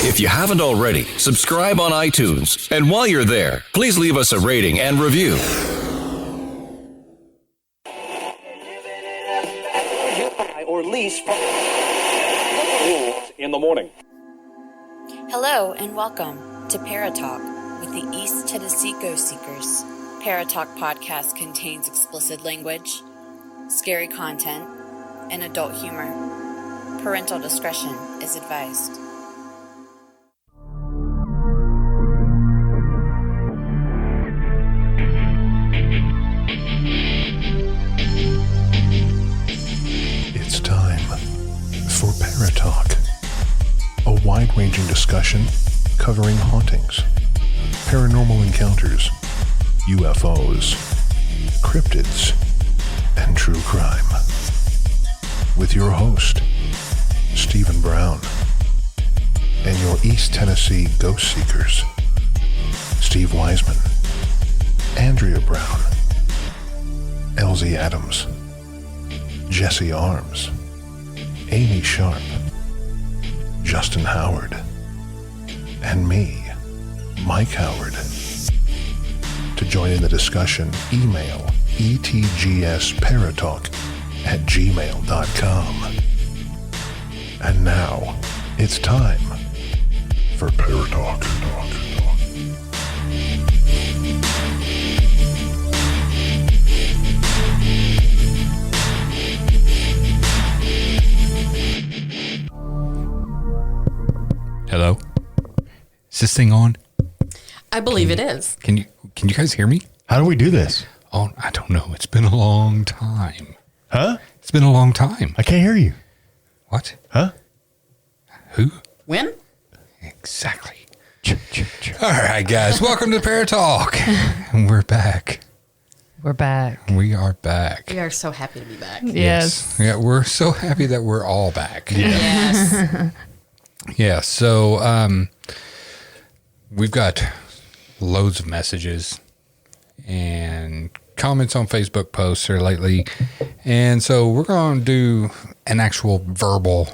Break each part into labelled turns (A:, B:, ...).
A: If you haven't already, subscribe on iTunes. And while you're there, please leave us a rating and review.
B: Or lease in the morning.
C: Hello and welcome to Paratalk with the East Tennessee Ghost Seekers. Paratalk podcast contains explicit language, scary content, and adult humor. Parental discretion is advised.
D: It's time for Paratalk, a wide-ranging discussion covering hauntings, paranormal encounters, UFOs, cryptids, and true crime. With your host, Stephen Brown, and your East Tennessee Ghost Seekers, Steve Wiseman, Andrea Brown, Elsie Adams, Jesse Arms, Amy Sharp, Justin Howard, and me, Mike Howard. To join in the discussion, email etgsparatalk@gmail.com. And now, it's time for Paratalk.
E: Hello? Is this thing on?
F: I believe it is.
E: Can you guys hear me?
D: How do we do this?
E: Oh, I don't know. It's been a long time.
D: Huh?
E: It's been a long time.
D: I can't hear you.
E: What?
D: Huh?
E: Who?
F: When?
E: Exactly. All right, guys. Welcome to Paratalk. And we're back.
G: We're back.
E: We are back.
F: We are so happy to be back.
G: Yes.
E: Yeah, we're so happy that we're all back.
F: Yes.
E: Yeah, so we've got loads of messages and comments on Facebook posts here lately. And so we're going to do an actual verbal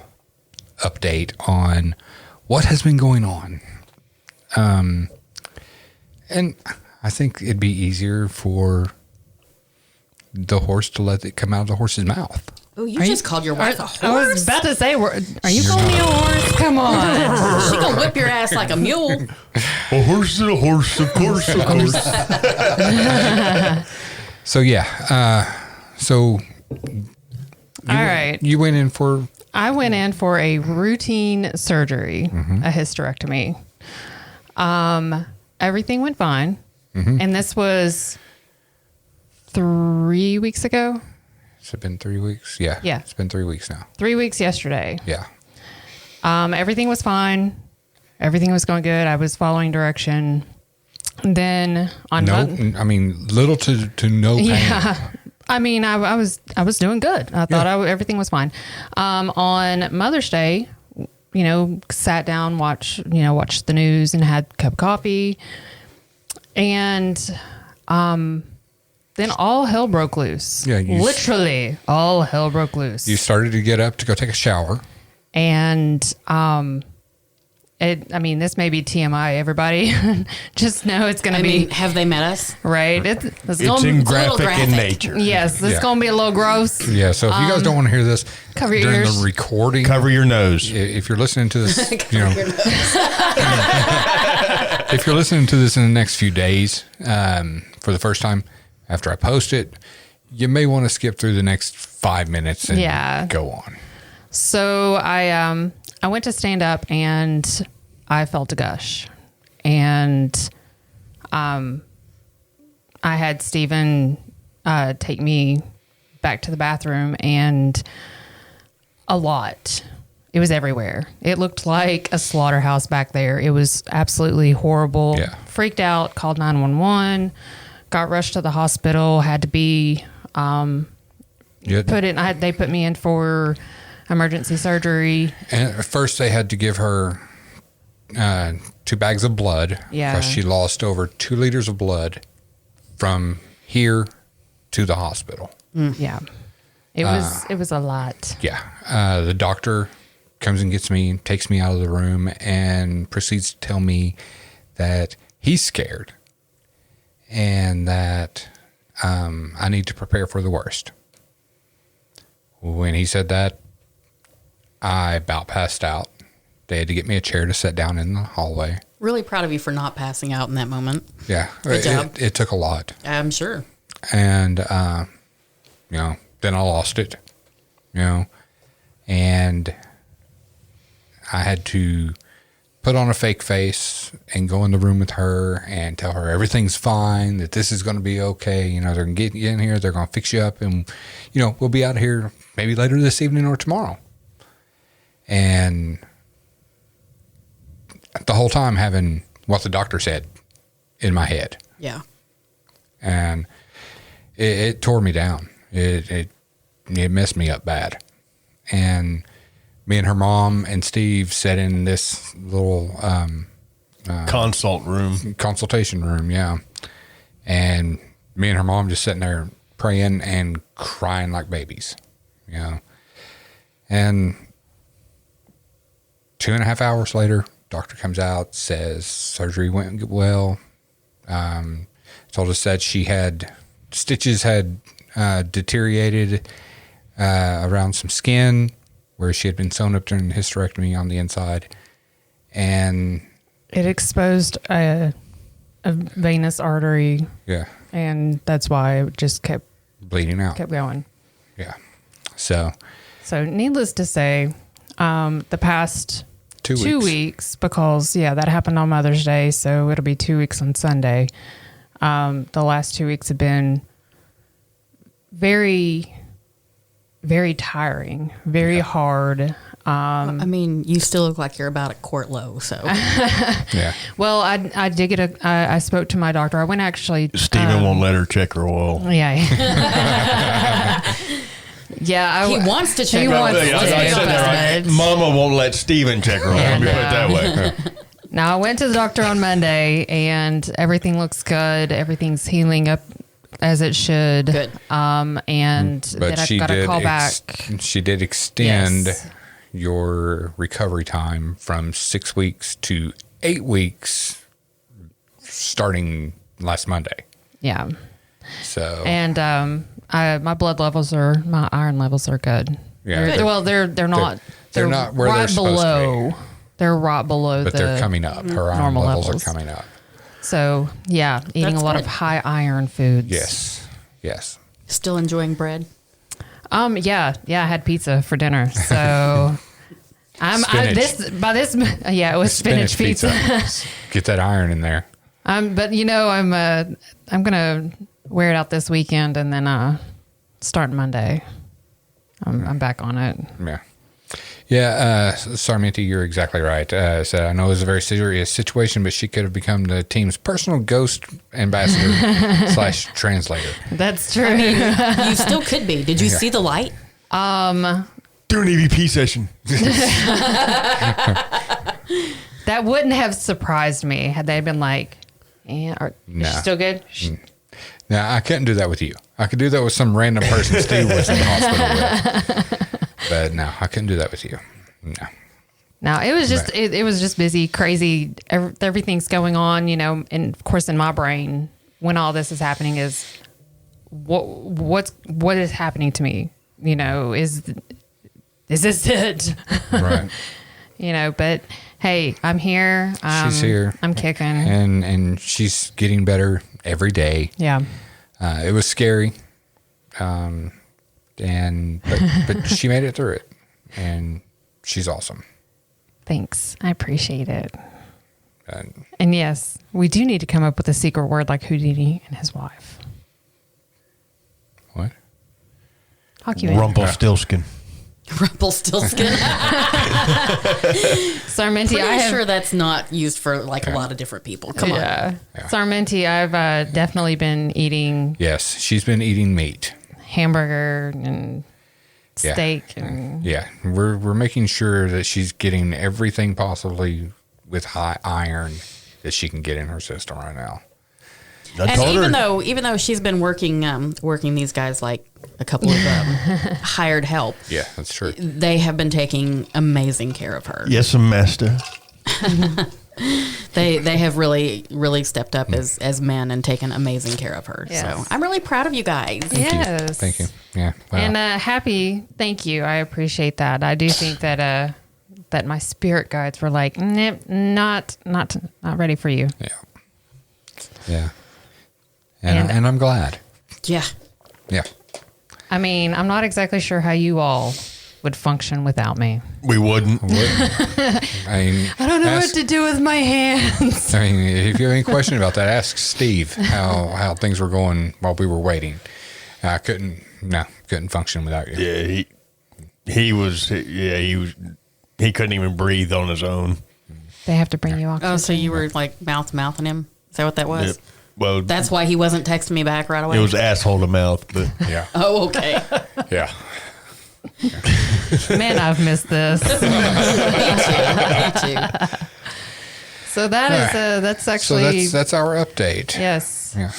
E: update on what has been going on. And I think it'd be easier for the horse to let it come out of the horse's mouth.
F: Oh, you just called your wife a horse?
G: I was about to say, are you calling me a horse? Come on.
F: She gonna whip your ass like a mule.
D: A horse is a horse, of course, of course.
E: So, yeah.
G: All right.
E: You went in for...
G: I went in for a routine surgery, a hysterectomy. Everything went fine. And this was 3 weeks ago.
E: Has it been 3 weeks? Yeah.
G: Yeah.
E: It's been 3 weeks now.
G: 3 weeks yesterday.
E: Yeah.
G: Everything was fine. Everything was going good. I was following direction. And then on
E: little to no pain.
G: Yeah. I mean, I was doing good. I thought everything was fine. On Mother's Day, sat down, watched the news and had a cup of coffee. And then all hell broke loose.
E: Yeah,
G: literally all hell broke loose.
E: You started to get up to go take a shower.
G: And this may be TMI, everybody. Just know it's going to be.
F: Have they met us?
G: Right.
D: It's in graphic in nature.
G: Yes, it's going to be a little gross.
E: Yeah, so if you guys don't want to hear this
G: cover your
E: during
G: ears.
E: the recording,
D: Cover your nose.
E: if you're listening to this, if you're listening to this in the next few days for the first time after I post it, you may want to skip through the next 5 minutes and go on.
G: So I went to stand up and I felt a gush, and I had Stephen take me back to the bathroom, and a lot. It was everywhere. It looked like a slaughterhouse back there. It was absolutely horrible.
E: Yeah.
G: Freaked out, called 911, got rushed to the hospital, had to be
E: Yeah.
G: they put me in for emergency surgery.
E: And at first they had to give her 2 bags of blood.
G: Yeah.
E: Because she lost over 2 liters of blood from here to the hospital.
G: Yeah. It was a lot.
E: Yeah. The doctor comes and gets me, takes me out of the room, and proceeds to tell me that he's scared and that I need to prepare for the worst. When he said that, I about passed out. They had to get me a chair to sit down in the hallway.
F: Really proud of you for not passing out in that moment.
E: Yeah,
F: Good job.
E: It took a lot.
F: I'm sure.
E: And, then I lost it, and I had to put on a fake face and go in the room with her and tell her everything's fine, that this is going to be okay. They're going to get you in here. They're going to fix you up. And, we'll be out here maybe later this evening or tomorrow. And the whole time having what the doctor said in my head.
F: Yeah.
E: And it tore me down. It messed me up bad. And me and her mom and Steve sat in this little consultation room, yeah. And me and her mom just sitting there praying and crying like babies, And 2.5 hours later, doctor comes out, says surgery went well. Told us that she had stitches had deteriorated around some skin where she had been sewn up during the hysterectomy on the inside, and
G: It exposed a venous artery,
E: yeah,
G: and that's why it just kept
E: bleeding out.
G: going.
E: Yeah. So
G: So, needless to say, the past
E: 2 weeks.
G: because that happened on Mother's Day, so it'll be 2 weeks on Sunday. The last 2 weeks have been very, very tiring, very hard.
F: I mean, you still look like you're about at court low, so.
E: Yeah.
G: Well, I did get I spoke to my doctor. I went actually.
D: Steven won't let her check her oil.
G: Yeah. Yeah.
F: He wants to check
G: He
F: her
G: wants
F: oil.
G: to
D: I
G: check
D: said
G: her
D: that right.
G: oil.
D: Mama won't let Steven check her oil. Let me put it that way.
G: Now, I went to the doctor on Monday, and everything looks good. Everything's healing up as it should.
F: Good.
G: And then I've got to call back.
E: She did extend
G: Yes.
E: your recovery time from 6 weeks to 8 weeks starting last Monday.
G: Yeah.
E: So
G: And my my iron levels are good.
E: Yeah.
G: They're not.
E: they're not where they're supposed to be.
G: They're right below.
E: But they're coming up. Her iron
G: normal
E: levels
G: levels.
E: are coming up.
G: So eating
F: That's
G: a lot
F: good.
G: of high iron foods.
E: Yes.
F: Still enjoying bread?
G: Yeah, I had pizza for dinner. So
E: Spinach.
G: it was spinach pizza.
E: Get that iron in there.
G: But I'm gonna wear it out this weekend and then start Monday. I'm back on it.
E: Yeah. Yeah, Sarmenti, you're exactly right. So I know it was a very serious situation, but she could have become the team's personal ghost ambassador / translator.
G: That's true.
F: You still could be. Did you see the light?
D: Do an EVP session.
G: That wouldn't have surprised me had they been like, is
E: Nah.
G: she still good?
E: Now, I couldn't do that with you. I could do that with some random person Steve was in the hospital with. But no, I couldn't do that with you. No.
G: No, it was just it was just busy, crazy. Everything's going on, and of course in my brain when all this is happening is what is happening to me? Is this it?
E: Right.
G: But hey, I'm here.
E: She's here.
G: I'm kicking.
E: And she's getting better every day.
G: Yeah.
E: It was scary. But she made it through it, and she's awesome.
G: Thanks. I appreciate it. And yes, we do need to come up with a secret word like Houdini and his wife.
E: What?
G: Hockey man.
D: Rumpelstiltskin.
F: Rumpelstiltskin.
G: Sarmenti,
F: Pretty
G: I have
F: sure that's not used for a lot of different people. Come on.
E: Yeah.
G: Sarmenti, I've definitely been eating
E: Yes, she's been eating meat.
G: hamburger and
E: Yeah.
G: steak and
E: Yeah, we're making sure that she's getting everything possibly with high iron that she can get in her system right now.
D: I
F: And
D: told her.
F: even though she's been working these guys like a couple of hired help,
E: Yeah, that's true.
F: they have been taking amazing care of her.
D: Yes, master.
F: They have really stepped up as men and taken amazing care of her.
G: Yes.
F: So I'm really proud of you guys.
G: Yes.
E: Thank you. Yeah. Wow.
G: And happy, thank you. I appreciate that. I do think that that my spirit guides were like, nope, not ready for you.
E: yeah. Yeah. And I'm glad.
F: Yeah.
E: Yeah.
G: I mean, I'm not exactly sure how you all would function without me.
D: We wouldn't.
E: I mean,
G: I don't know
E: ask-
G: what to do with my hands.
E: I mean, if you have any question about that, ask Steve how things were going while we were waiting. I couldn't function without you.
D: Yeah, he was. He couldn't even breathe on his own.
G: They have to bring you oxygen.
F: Oh, so you were like mouthing him? Is that what that was?
D: Yep. Well,
F: That's why he wasn't texting me back right away.
D: it was asshole to mouth, but
E: Yeah.
F: Oh, okay.
E: Yeah.
G: Man, I've missed this.
F: Me too.
G: So that is that's
E: So
G: actually
E: that's our update.
G: yes.
E: Yeah.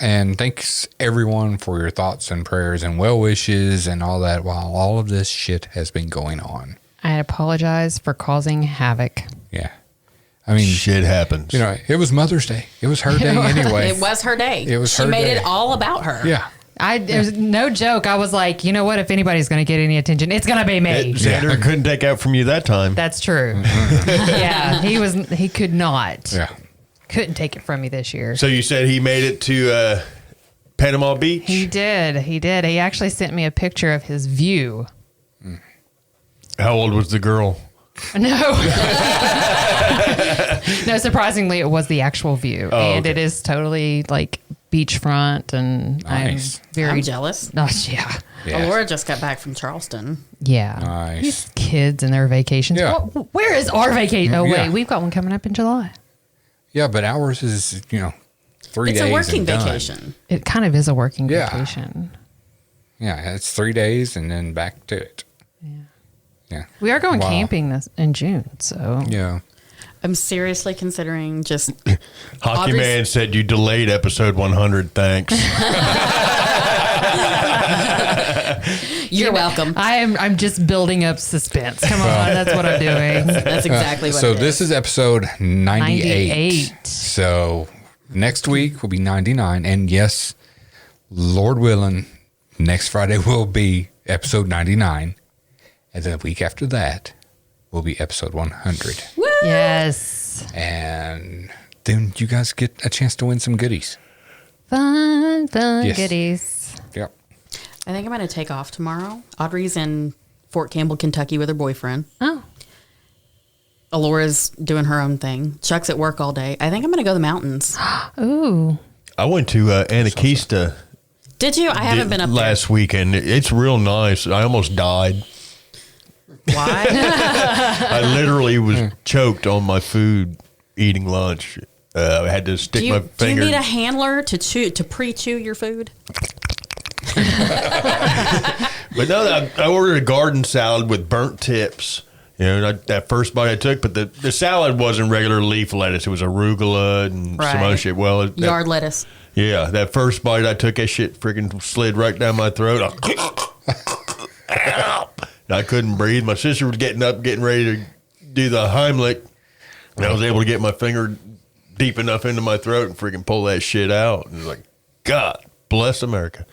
E: And thanks everyone for your thoughts and prayers and well wishes and all that while all of this shit has been going on.
G: I apologize for causing havoc.
E: Yeah. I mean,
D: shit happens.
E: you know, it was Mother's Day. It was her day anyway.
F: It was her day.
E: It was
F: she
E: her
F: made
E: day.
F: it all about her.
E: Yeah.
G: There's no joke. I was like, you know what? If anybody's going to get any attention, it's going to be me.
D: Xander couldn't take out from you that time.
G: That's true. Yeah, he could not.
E: Yeah.
G: Couldn't take it from me this year.
D: So you said he made it to Panama Beach?
G: He did. He actually sent me a picture of his view.
D: How old was the girl?
G: No. No, surprisingly, it was the actual view. And it is totally like beachfront. And
E: Nice.
G: I'm very
F: I'm jealous.
G: Oh, yeah.
E: Yeah.
F: Laura just got back from Charleston.
G: Yeah.
E: Nice.
G: These kids and their vacations.
E: Yeah.
G: Where is our vacation? Oh,
E: Yeah.
G: wait. We've got one coming up in July.
E: Yeah, but ours is, 3 days.
F: It's a working
E: and done.
F: vacation.
G: It kind of is a working
E: Yeah.
G: vacation.
E: Yeah, it's 3 days and then back to it. Yeah.
G: We are going
E: Wow.
G: camping in June. So
E: Yeah.
F: I'm seriously considering just
D: Hockey
F: Audrey's-
D: Man said you delayed episode 100. Thanks.
F: you're welcome.
G: I'm just building up suspense. Come on, that's what I'm doing.
F: That's exactly what
E: So
F: it
E: this is episode 98.
G: 98.
E: So next week will be 99. And yes, Lord willing, next Friday will be episode 99. And then the week after that will be episode 100.
G: Yes.
E: And then you guys get a chance to win some goodies.
G: Fun
E: Yes.
G: goodies.
E: Yep.
F: I think I'm going to take off tomorrow. Audrey's in Fort Campbell, Kentucky with her boyfriend.
G: Oh.
F: Alora's doing her own thing. Chuck's at work all day. I think I'm going to go to the mountains.
G: Ooh.
D: I went to Anakeesta
F: Did you? I haven't been up
D: last weekend. It's real nice. I almost died.
F: there. Why?
D: I literally was choked on my food eating lunch. I had to stick
F: do
D: my
F: you
D: finger.
F: need a handler to pre-chew your food?
D: But no, I ordered a garden salad with burnt tips. That first bite I took, but the salad wasn't regular leaf lettuce. It was arugula and some
F: Right.
D: other shit. Well,
F: Yard lettuce.
D: yeah, that first bite I took, that shit freaking slid right down my throat. I couldn't breathe. My sister was getting up, getting ready to do the Heimlich. And I was able to get my finger deep enough into my throat and freaking pull that shit out. And it was like, God bless America.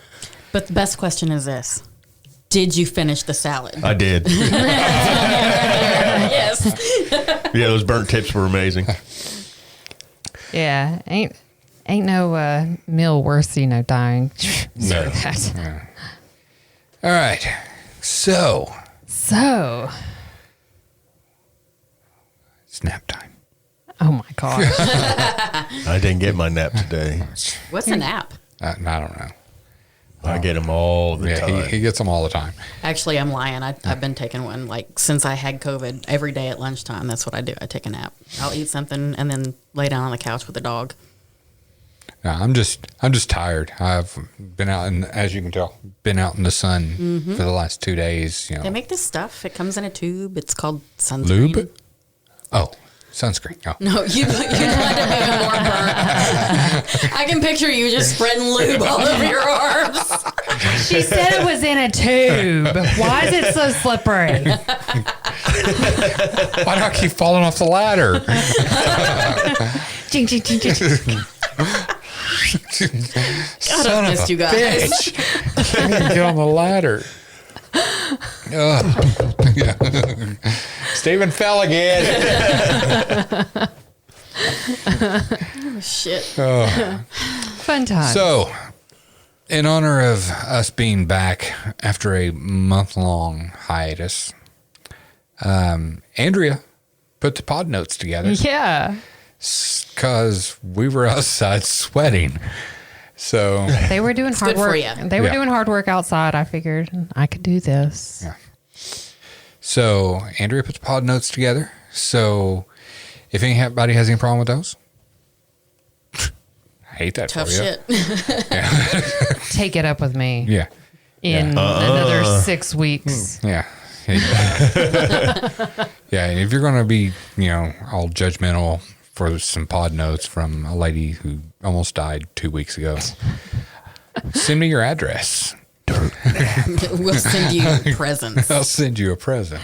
F: But the best question is this. Did you finish the salad?
D: I did.
F: Yes.
D: Yeah, those burnt tips were amazing.
G: Yeah. Ain't no meal worth, dying.
D: No.
G: That.
E: All right. So,
G: So,
E: it's nap time.
G: oh my gosh.
D: I didn't get my nap today.
F: What's a nap?
E: I don't know.
D: I get them all the
E: Yeah,
D: time.
E: he gets them all the time.
F: Actually, I'm lying. I've been taking one since I had COVID. Every day at lunchtime, that's what I do. I take a nap. I'll eat something and then lay down on the couch with the dog.
E: No, I'm just tired. I've been out, and as you can tell, been out in the sun for the last 2 days.
F: They make this stuff. It comes in a tube. It's called sunscreen.
E: Lube? Oh, sunscreen. Oh.
F: No, you'd wind up even more burnt. I can picture you just spreading lube all over your arms.
G: She said it was in a tube. Why is it so slippery?
E: Why do I keep falling off the ladder?
G: Ching, ching, ching, ching.
F: God, I missed you guys.
E: Bitch. I need to get on the ladder. Yeah. Stephen fell again.
F: Oh, shit.
G: Fun time.
E: So, in honor of us being back after a month-long hiatus, Andrea put the pod notes together
G: Yeah.
E: because we were outside sweating. So,
G: They were doing hard
F: good for
G: work.
F: ya.
G: They were
E: Yeah.
G: doing hard work outside. I figured I could do this.
E: yeah. So Andrea put the pod notes together. So, if anybody has any problem with those, I hate that
F: Tough
E: for you.
F: shit.
G: Take it up with me
E: Yeah.
G: in another 6 weeks.
E: Yeah. Yeah. And if you're going to be, all judgmental for some pod notes from a lady who almost died 2 weeks ago, send me your address.
F: We'll send you presents.
E: I'll send you a present.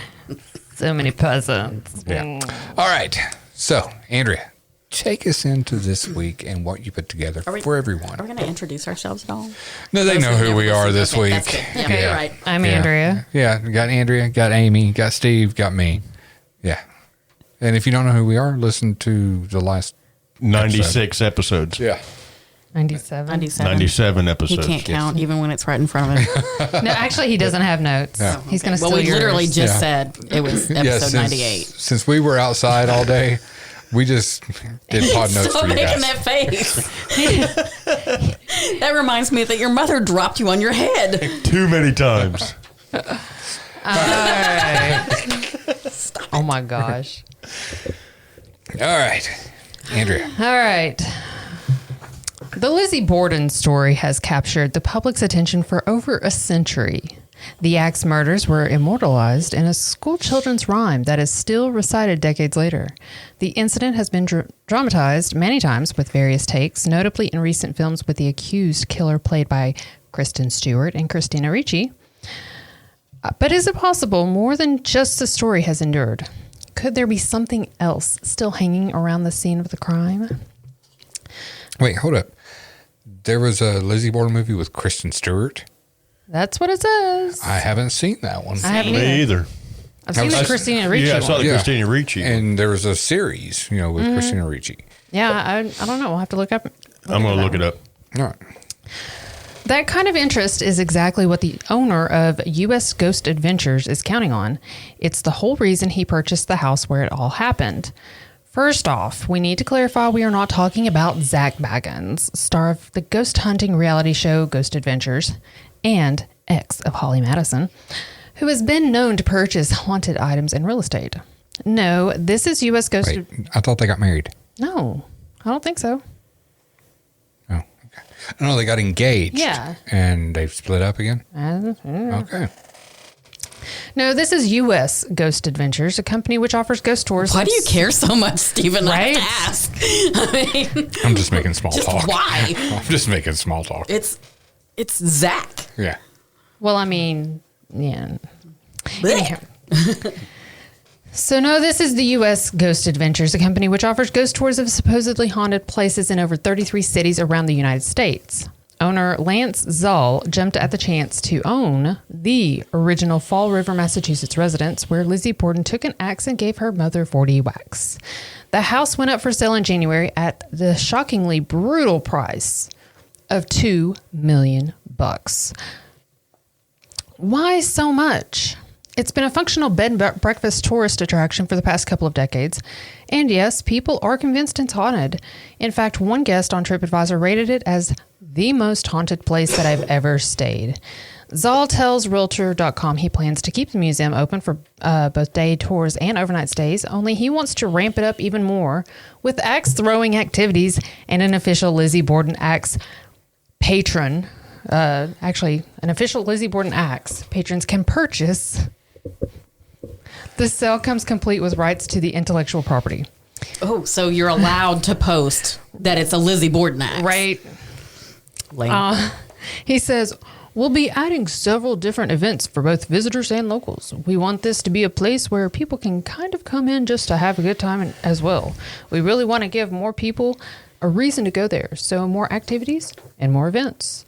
G: So many presents.
E: Yeah. All right. So, Andrea, take us into this week and what you put together
F: we-
E: for
F: Are we
E: everyone.
F: going to introduce ourselves at all?
E: No, they know who we are this
F: Okay,
E: week.
F: that's good. Yeah, you're right.
G: I'm Andrea.
E: Yeah, we got Andrea, got Amy, got Steve, got me. Yeah. And if you don't know who we are, listen to the last
D: 96 episodes.
E: Yeah.
G: 97.
D: 97
F: He
D: episodes.
F: can't count even when it's right in front of him.
G: No, actually, he doesn't have notes.
E: Yeah.
G: He's going to
F: Well,
G: steal
F: we
G: yours.
F: literally just
E: Yeah.
F: said it was episode 98.
E: Since we were outside all day, we just did pod notes
F: Stop
E: for you
F: making
E: guys.
F: that face. That reminds me that your mother dropped you on your head.
D: Too many times.
G: Oh my gosh.
E: All right. Andrea.
G: All right. The Lizzie Borden story has captured the public's attention for over a century. The Axe murders were immortalized in a school children's rhyme that is still recited decades later. The incident has been dramatized many times with various takes, notably in recent films with the accused killer played by Kristen Stewart and Christina Ricci. But is it possible more than just the story has endured? Could there be something else still hanging around the scene of the crime?
E: Wait, hold up. There was a Lizzie Borden movie with Kristen Stewart.
G: That's what it says.
E: I haven't seen that one.
G: I haven't
D: Me
G: either.
D: either.
G: I've seen the Christina Ricci
D: Yeah, I saw
G: one.
D: the Christina Ricci.
E: And there was a series, with Christina Ricci.
G: Yeah, I don't know. We'll have to look up.
D: I'm going to look it up.
E: All right.
G: That kind of interest is exactly what the owner of U.S. Ghost Adventures is counting on. It's the whole reason he purchased the house where it all happened. First off, we need to clarify we are not talking about Zach Baggins, star of the ghost hunting reality show Ghost Adventures, and ex of Holly Madison, who has been known to purchase haunted items in real estate. No, this is U.S. Ghost.
E: Wait, I thought they got married.
G: No, I don't think so.
E: Oh, okay. No, they got engaged.
G: Yeah.
E: And they've split up again?
G: Mm-hmm.
E: Okay.
G: No, this is U.S. Ghost Adventures, a company which offers ghost tours.
F: Why do you care so much, Stephen?
G: Right?
F: I have to ask. I mean,
E: I'm just making small
F: just
E: talk.
F: why?
E: I'm just making small talk.
F: It's Zach.
E: Yeah.
G: Well, I mean, yeah.
F: Blech.
G: So, no, this is the U.S. Ghost Adventures, a company which offers ghost tours of supposedly haunted places in over 33 cities around the United States. Owner Lance Zoll jumped at the chance to own the original Fall River, Massachusetts residence where Lizzie Borden took an axe and gave her mother 40 whacks. The house went up for sale in January at the shockingly brutal price of $2 million. Why so much? It's been a functional bed and breakfast tourist attraction for the past couple of decades. And yes, people are convinced it's haunted. In fact, one guest on TripAdvisor rated it as the most haunted place that I've ever stayed. Zoll tells Realtor.com he plans to keep the museum open for both day tours and overnight stays, only he wants to ramp it up even more with axe throwing activities and an official Lizzie Borden axe patron. Actually, an official Lizzie Borden axe patrons can purchase. The sale comes complete with rights to the intellectual property.
F: Oh, so you're allowed to post that it's a Lizzie Borden axe.
G: Right.
F: Lame.
G: He says, we'll be adding several different events for both visitors and locals. We want this to be a place where people can kind of come in just to have a good time as well. We really want to give more people a reason to go there. So more activities and more events.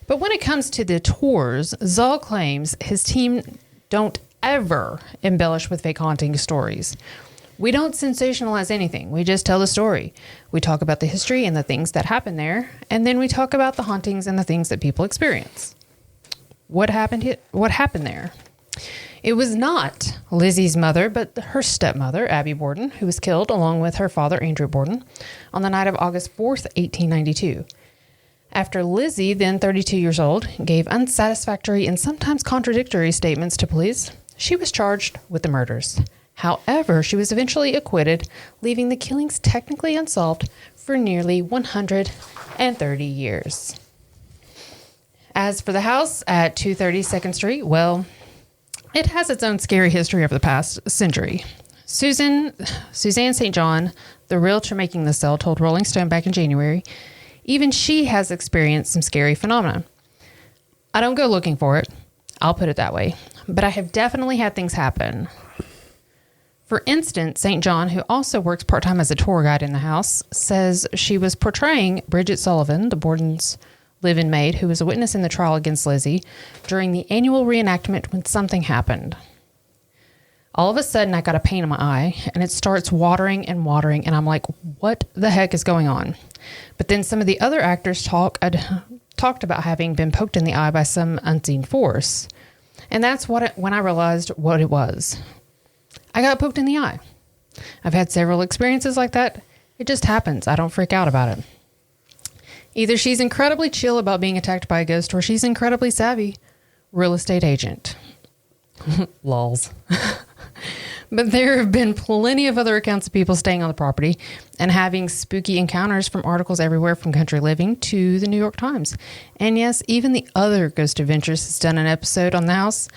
G: But when it comes to the tours, Zoll claims his team don't ever embellish with fake haunting stories. We don't sensationalize anything. We just tell the story. We talk about the history and the things that happen there, and then we talk about the hauntings and the things that people experience. What happened there? It was not Lizzie's mother, but her stepmother, Abby Borden, who was killed along with her father, Andrew Borden, on the night of August 4th, 1892. After Lizzie, then 32 years old, gave unsatisfactory and sometimes contradictory statements to police, she was charged with the murders. However, she was eventually acquitted, leaving the killings technically unsolved for nearly 130 years. As for the house at 230 2nd Street, well, it has its own scary history over the past century. Suzanne St. John, the realtor making the sale, told Rolling Stone back in January, even she has experienced some scary phenomena. I don't go looking for it, I'll put it that way, but I have definitely had things happen. For instance, St. John, who also works part-time as a tour guide in the house, says she was portraying Bridget Sullivan, the Borden's live-in maid, who was a witness in the trial against Lizzie, during the annual reenactment when something happened. All of a sudden, I got a pain in my eye, and it starts watering, and I'm like, what the heck is going on? But then some of the other actors talked about having been poked in the eye by some unseen force. And that's when I realized what it was. I got poked in the eye. I've had several experiences like that. It just happens. I don't freak out about it. Either she's incredibly chill about being attacked by a ghost, or she's incredibly savvy real estate agent. Lols. But there have been plenty of other accounts of people staying on the property and having spooky encounters, from articles everywhere from Country Living to the New York Times. And yes, even the other Ghost Adventures has done an episode on the house,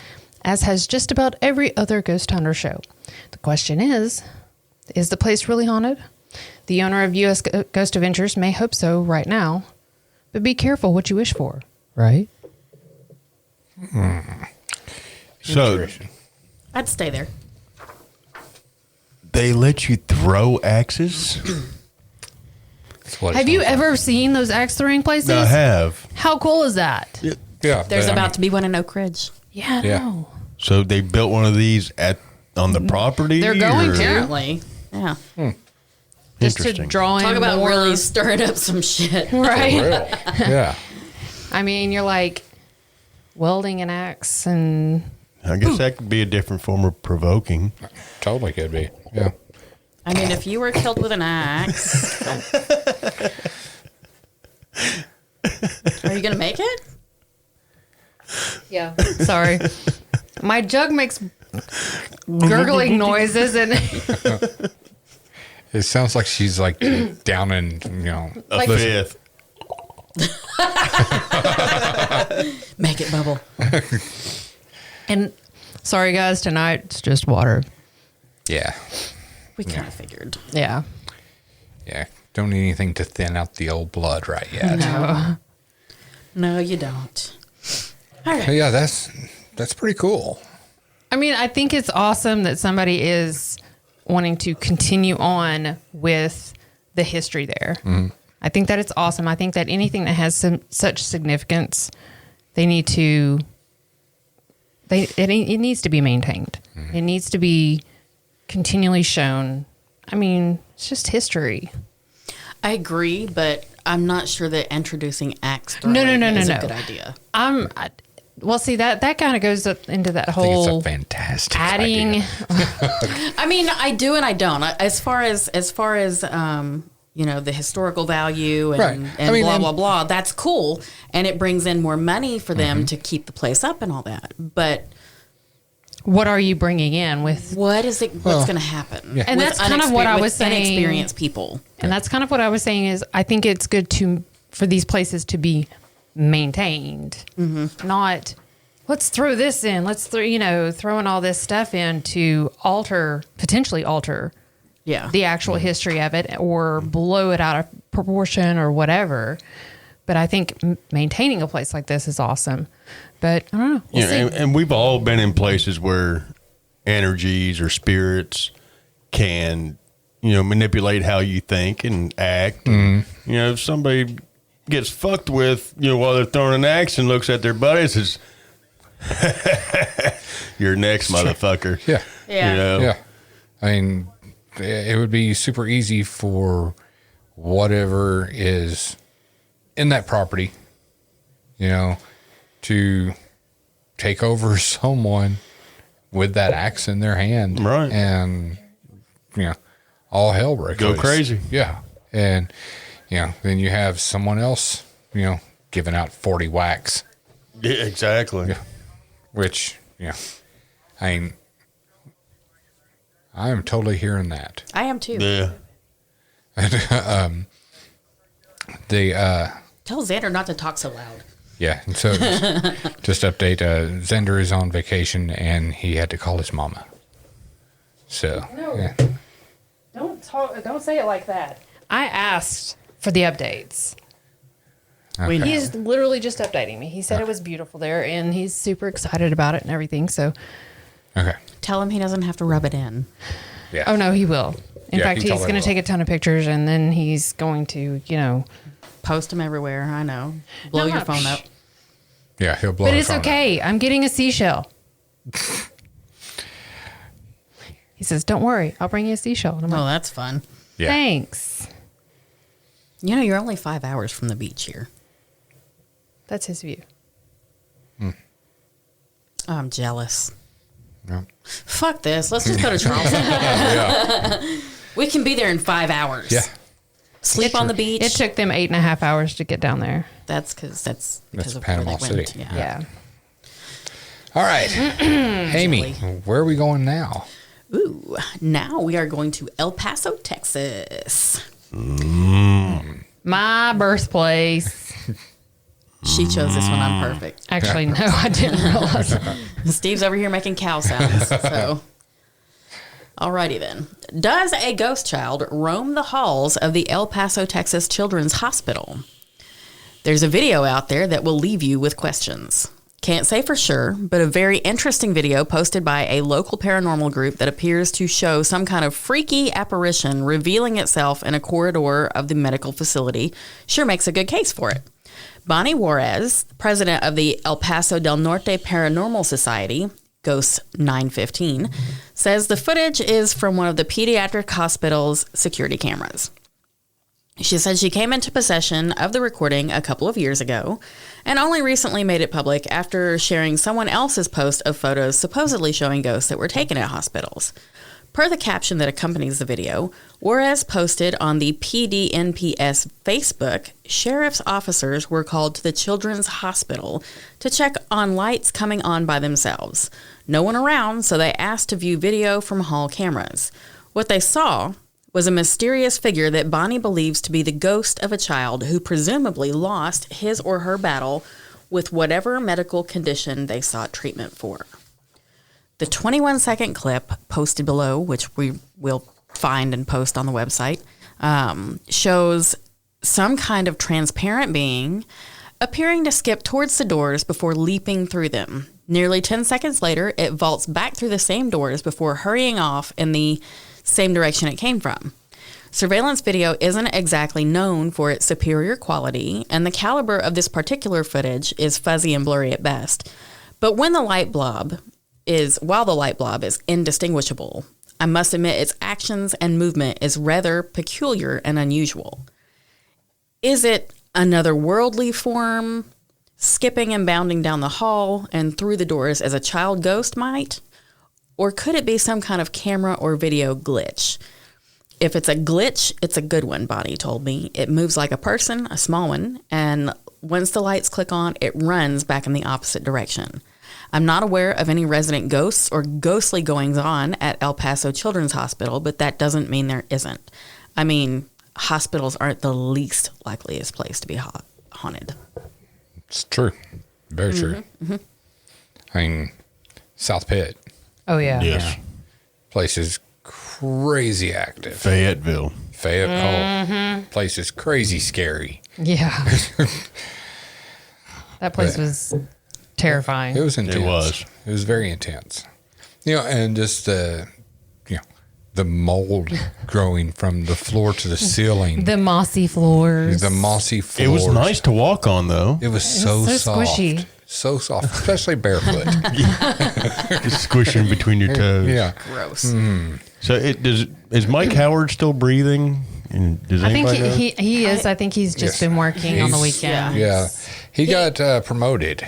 G: as has just about every other ghost hunter show. The question is the place really haunted? The owner of U.S. Ghost Adventures may hope so right now, but be careful what you wish for, right?
D: So
F: I'd stay there.
D: they let you throw axes?
E: That's what it
G: Have you
E: sounds like.
G: ever seen those axe throwing places?
D: I have.
G: How cool is that?
E: Yeah.
F: There's
E: but, I
F: about
E: mean,
F: to be one in Oak Ridge.
G: Yeah.
E: Yeah.
G: No.
D: So they built one of these on the property?
G: They're going
D: or-
G: to.
F: Apparently. Yeah.
G: Just to
D: Interesting.
G: draw in
F: Talk about
G: more.
F: really stirring up some shit.
G: Right.
E: real. Yeah.
G: I mean, you're like welding an axe and
D: I guess that could be a different form of provoking.
E: Totally could be. Yeah.
F: I mean, if you were killed with an axe, are you going to make it?
G: yeah. Sorry. My jug makes gurgling noises and
E: It sounds like she's like down in,
D: A
G: Like-
D: fifth.
F: Make it bubble.
G: and sorry guys, tonight it's just water.
E: yeah.
F: We kind of figured.
G: Yeah.
E: Yeah. Don't need anything to thin out the old blood right yet.
F: No, you don't. All right.
E: But yeah, that's pretty cool.
G: I mean, I think it's awesome that somebody is wanting to continue on with the history there. I think that it's awesome. I think that anything that has such significance, it needs to be maintained. It needs to be continually shown. I mean, it's just history.
F: I agree, but I'm not sure that introducing axe throwing
G: No,
F: is
G: no.
F: a good idea.
G: Well, see, that kind of goes up into that
E: I think it's
G: whole
E: a fantastic
G: adding.
E: idea.
F: I mean, I do and I don't. As far as the historical value and,
E: Right.
F: and
E: I mean,
F: blah
E: and-
F: blah blah, that's cool, and it brings in more money for them to keep the place up and all that. But
G: What are you bringing in with?
F: what is it? What's going to happen?
E: Yeah.
G: And
F: with
G: that's kind of what I
F: with
G: was saying.
F: Inexperienced people.
G: And that's kind of what I was saying is I think it's good for these places to be maintained, not let's throw this in, let's throwing all this stuff in to potentially alter
F: Yeah.
G: the actual history of it or blow it out of proportion or whatever. But I think maintaining a place like this is awesome. But I don't know. We'll see.
D: And we've all been in places where energies or spirits can, manipulate how you think and act. And, if somebody gets fucked with, while they're throwing an axe and looks at their buddy and says, "You're next, motherfucker."
E: Yeah.
F: Yeah.
E: Yeah. I mean, it would be super easy for whatever is in that property, to take over someone with that axe in their hand.
D: Right.
E: And, all hell breaks
D: Go
E: loose.
D: crazy.
E: Yeah. And, then you have someone else, giving out 40 whacks,
D: Yeah, exactly.
E: which, I mean, I am totally hearing that.
F: I am too.
D: Yeah.
F: Tell Xander not to talk so loud.
E: Yeah, and so just update, Zender is on vacation and he had to call his mama. So, yeah.
G: Don't say it like that. I asked for the updates.
F: We know.
G: He's literally just updating me. He said it was beautiful there, and he's super excited about it and everything. So,
E: Okay.
F: Tell him he doesn't have to rub it in.
E: Yeah.
G: oh no, he will. In
E: Yeah,
G: fact,
E: he
G: he's
E: totally
G: going to
E: will.
G: take a ton of pictures, and then he's going to,
F: Post them everywhere. I know. Blow
G: No,
F: your
G: no.
F: phone up.
E: Yeah, he'll blow
G: But
E: his
G: it's
E: phone up.
G: okay. I'm getting a seashell. He says, "Don't worry, I'll bring you a seashell." And I'm
F: Oh,
G: like,
F: that's fun.
E: Yeah.
G: "Thanks."
F: You're only 5 hours from the beach here.
G: That's his view.
F: Oh, I'm jealous.
E: Yeah.
F: Fuck this. Let's just go to Charleston.
E: Yeah.
F: We can be there in 5 hours.
E: Yeah.
F: Sleep on the beach.
G: It took them 8.5 hours to get down there.
F: That's because
E: That's
F: of
E: Panama
F: where they went.
E: City.
F: Yeah.
G: Yeah.
E: All right. Amy, where are we going now?
F: Ooh, now we are going to El Paso, Texas.
G: My birthplace.
F: She chose this one on purpose.
G: Actually, no, I didn't realize.
F: Steve's over here making cow sounds. So, alrighty then. Does a ghost child roam the halls of the El Paso, Texas Children's Hospital? There's a video out there that will leave you with questions. Can't say for sure, but a very interesting video posted by a local paranormal group that appears to show some kind of freaky apparition revealing itself in a corridor of the medical facility sure makes a good case for it. Bonnie Juarez, president of the El Paso del Norte Paranormal Society, Ghosts 915, says the footage is from one of the pediatric hospital's security cameras. She said she came into possession of the recording a couple of years ago and only recently made it public after sharing someone else's post of photos supposedly showing ghosts that were taken at hospitals. Per the caption that accompanies the video, Juarez posted on the PDNPS Facebook, sheriff's officers were called to the children's hospital to check on lights coming on by themselves. No one around, so they asked to view video from hall cameras. What they saw was a mysterious figure that Bonnie believes to be the ghost of a child who presumably lost his or her battle with whatever medical condition they sought treatment for. The 21-second clip posted below, which we will find and post on the website, shows some kind of transparent being appearing to skip towards the doors before leaping through them. Nearly 10 seconds later, it vaults back through the same doors before hurrying off in the same direction it came from. Surveillance video isn't exactly known for its superior quality, and the caliber of this particular footage is fuzzy and blurry at best. But while the light blob is indistinguishable, I must admit its actions and movement is rather peculiar and unusual. Is it another worldly form, skipping and bounding down the hall and through the doors as a child ghost might? Or could it be some kind of camera or video glitch? If it's a glitch, it's a good one, Bonnie told me. It moves like a person, a small one, and once the lights click on, it runs back in the opposite direction. I'm not aware of any resident ghosts or ghostly goings-on at El Paso Children's Hospital, but that doesn't mean there isn't. I mean, hospitals aren't the least likeliest place to be haunted.
E: It's true. Very true. I mean, South Pit.
G: Oh yeah.
D: Yes.
E: Place is crazy active.
D: Fayetteville.
E: Place is crazy scary.
G: Yeah. That place was terrifying.
E: It was intense.
D: It was.
E: It was very intense. And just the mold growing from the floor to the ceiling.
G: The mossy floors.
E: The mossy floors.
D: It was nice to walk on, though.
E: It was so
G: so
E: soft.
G: squishy.
E: So soft, especially barefoot.
D: Just squishing between your toes.
E: Yeah.
F: Gross.
D: So is Mike Howard still breathing? And does
G: I think
D: anybody know?
G: he is. I think he's just
E: Yes.
G: been working on the
E: He's-
G: weekend.
E: Yeah. He got promoted.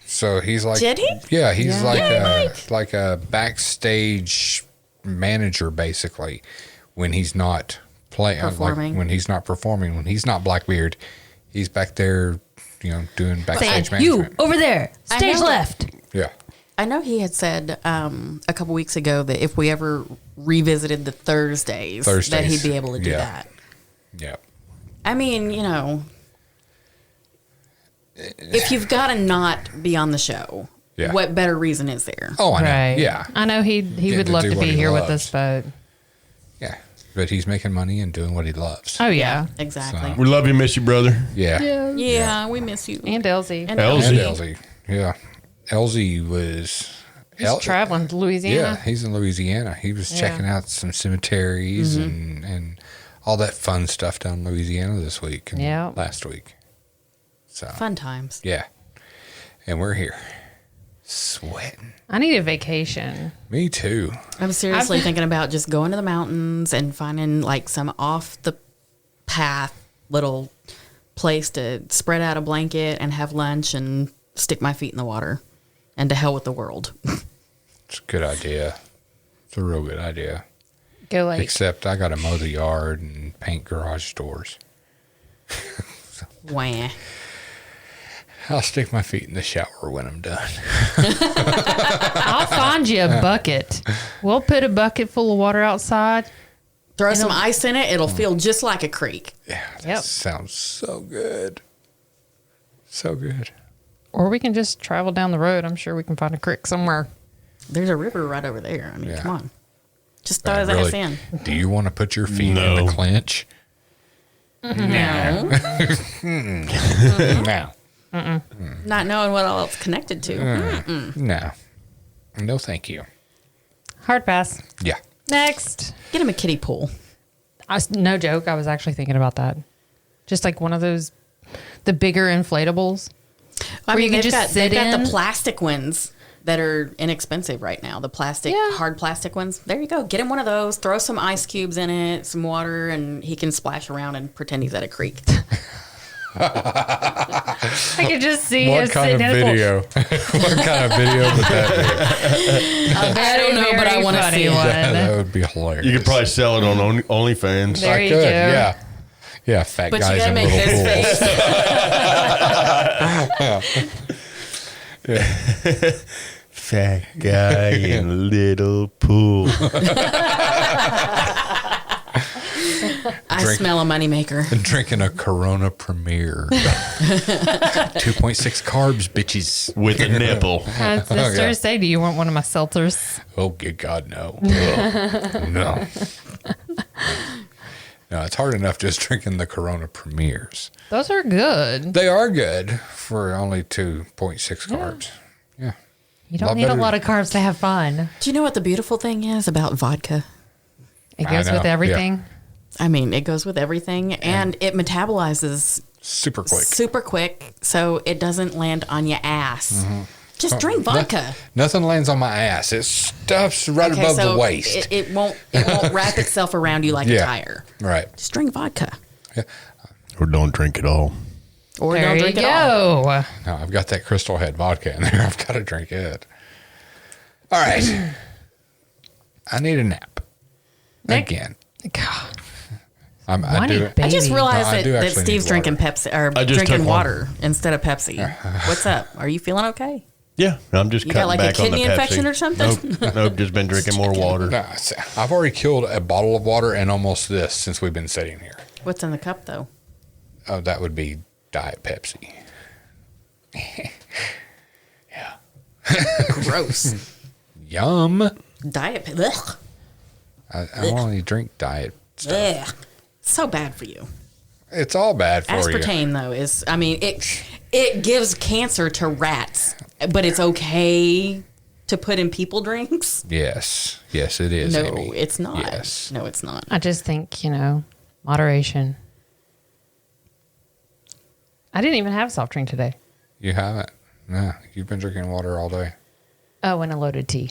E: So he's like.
F: Did he?
E: Yeah, he's
G: Yeah.
E: like a backstage manager, basically, when he's not playing,
F: Performing.
E: like when he's not performing, when he's not Blackbeard, he's back there, doing backstage
G: Saying, you
E: management.
G: over there,
F: I
G: stage
F: know.
G: left.
E: Yeah.
F: I know he had said a couple weeks ago that if we ever revisited the Thursdays, that he'd be able to do
E: yeah.
F: that.
E: Yeah.
F: I mean, if you've got to not be on the show,
E: Yeah.
F: what better reason is there?
E: Oh, I know.
G: Right.
E: Yeah.
G: I know he
E: Getting
G: would
E: to
G: love
E: do
G: to
E: what
G: be
E: he
G: here with
E: loves.
G: us, but
E: Yeah. But he's making money and doing what he loves.
G: oh yeah.
F: Exactly.
D: We love you, miss you, brother.
E: Yeah.
F: Yeah, we miss you.
G: And Elsie.
F: And
D: Elsie.
E: And Elsie. Yeah. Elsie was.
G: He's traveling to Louisiana.
E: Yeah, he's in Louisiana. He was checking out some cemeteries and all that fun stuff down in Louisiana this week and
G: Yeah.
E: last week. So,
F: Fun times.
E: yeah. And we're here. Sweating.
G: I need a vacation.
E: Me too.
F: I'm seriously thinking about just going to the mountains and finding like some off the path little place to spread out a blanket and have lunch and stick my feet in the water. And to hell with the world.
E: It's a good idea. It's a real good idea.
G: Go like
E: Except I got to mow the yard and paint garage doors.
F: Wah.
E: I'll stick my feet in the shower when I'm done.
G: I'll find you a bucket. We'll put a bucket full of water outside.
F: Throw some ice in it, it'll feel just like a creek.
E: Yeah, that
G: Yep.
E: sounds so good. So good.
G: Or we can just travel down the road. I'm sure we can find a creek somewhere.
F: There's a river right over there. I mean,
E: Yeah.
F: come on. Just throw his ass in.
E: Do you want to put your feet in
D: No.
E: the clinch?
F: No.
E: No.
F: Not knowing what all it's connected to.
E: No. No, thank you.
G: Hard pass.
E: Yeah.
G: Next.
F: Get him a kiddie pool.
G: No joke. I was actually thinking about that. Just like one of those, the bigger inflatables.
F: I
G: Where
F: mean,
G: you can
F: they've
G: just
F: got,
G: sit
F: they've got
G: in.
F: the plastic ones that are inexpensive right now. The plastic,
G: Yeah.
F: hard plastic ones. There you go. Get him one of those. Throw some ice cubes in it, some water, and he can splash around and pretend he's at a creek.
G: I could just see him
E: What kind
G: sitting
E: of
G: in a pool.
E: video? What kind of video would that
F: I don't know, but I want to see
E: be?
F: it.
E: That would be hilarious.
D: You could probably sell it on OnlyFans.
G: There
E: I
G: you
E: could,
G: go.
E: yeah. Yeah, fat
F: But you
E: guys
F: gotta
E: in
F: make
E: little
F: this
E: pools.
F: face.
D: Fat guy in little pool.
F: I smell a moneymaker.
E: Drinking a Corona Premier. 2.6 carbs, bitches.
D: With a nipple.
G: I was just
E: Okay.
G: to say, do you want one of my seltzers?
E: Oh, good God, no. Ugh. No. No, it's hard enough just drinking the Corona Premiers.
G: Those are good.
E: They are good for only 2.6 carbs. Yeah.
G: You don't
E: Lot
G: need a
E: better.
G: lot of carbs to have fun.
F: Do you know what the beautiful thing is about vodka?
G: It
E: I
G: goes
E: know,
G: with everything.
F: I mean, it goes with everything, and it metabolizes
E: Super quick.
F: super quick, so it doesn't land on your ass. Just drink vodka.
E: Nothing lands on my ass. It stuffs right above the waist.
F: It won't wrap itself around you like a
E: Yeah.
F: tire.
E: Right.
F: Just drink vodka,
D: Or don't drink at all.
F: or
G: There
F: don't
G: you
F: drink it all.
G: go.
E: No, I've got that Crystal Head vodka in there. I've got to drink it. All right. I need a nap.
G: Nick?
E: Again.
G: God,
E: I
G: whiny
E: do.
G: baby.
F: I just realized
E: No, I do
F: that
E: actually
F: Steve's
E: need
F: drinking
E: water.
F: Pepsi or
D: I just
F: drinking
D: took one.
F: water instead of Pepsi. What's up? Are you feeling okay?
D: Yeah, I'm just
F: You got,
D: cutting
F: like, a
D: back on the
F: kidney
D: Pepsi.
F: infection or something?
D: Nope, just been drinking more water.
E: No, I've already killed a bottle of water and almost this since we've been sitting here.
F: What's in the cup though?
E: Oh, that would be Diet Pepsi.
F: Gross.
E: Yum.
F: Diet. Ugh.
E: I only drink diet stuff.
F: Ugh. So bad for you.
E: It's all bad for you.
F: Aspartame, though, is, I mean, it gives cancer to rats, but it's okay to put in people drinks?
E: Yes. Yes, it is,
F: No,
E: Amy.
F: it's not.
E: Yes.
F: No, it's not.
G: I just think, moderation. I didn't even have a soft drink today.
E: You haven't? No, you've been drinking water all day.
G: Oh, and a loaded tea.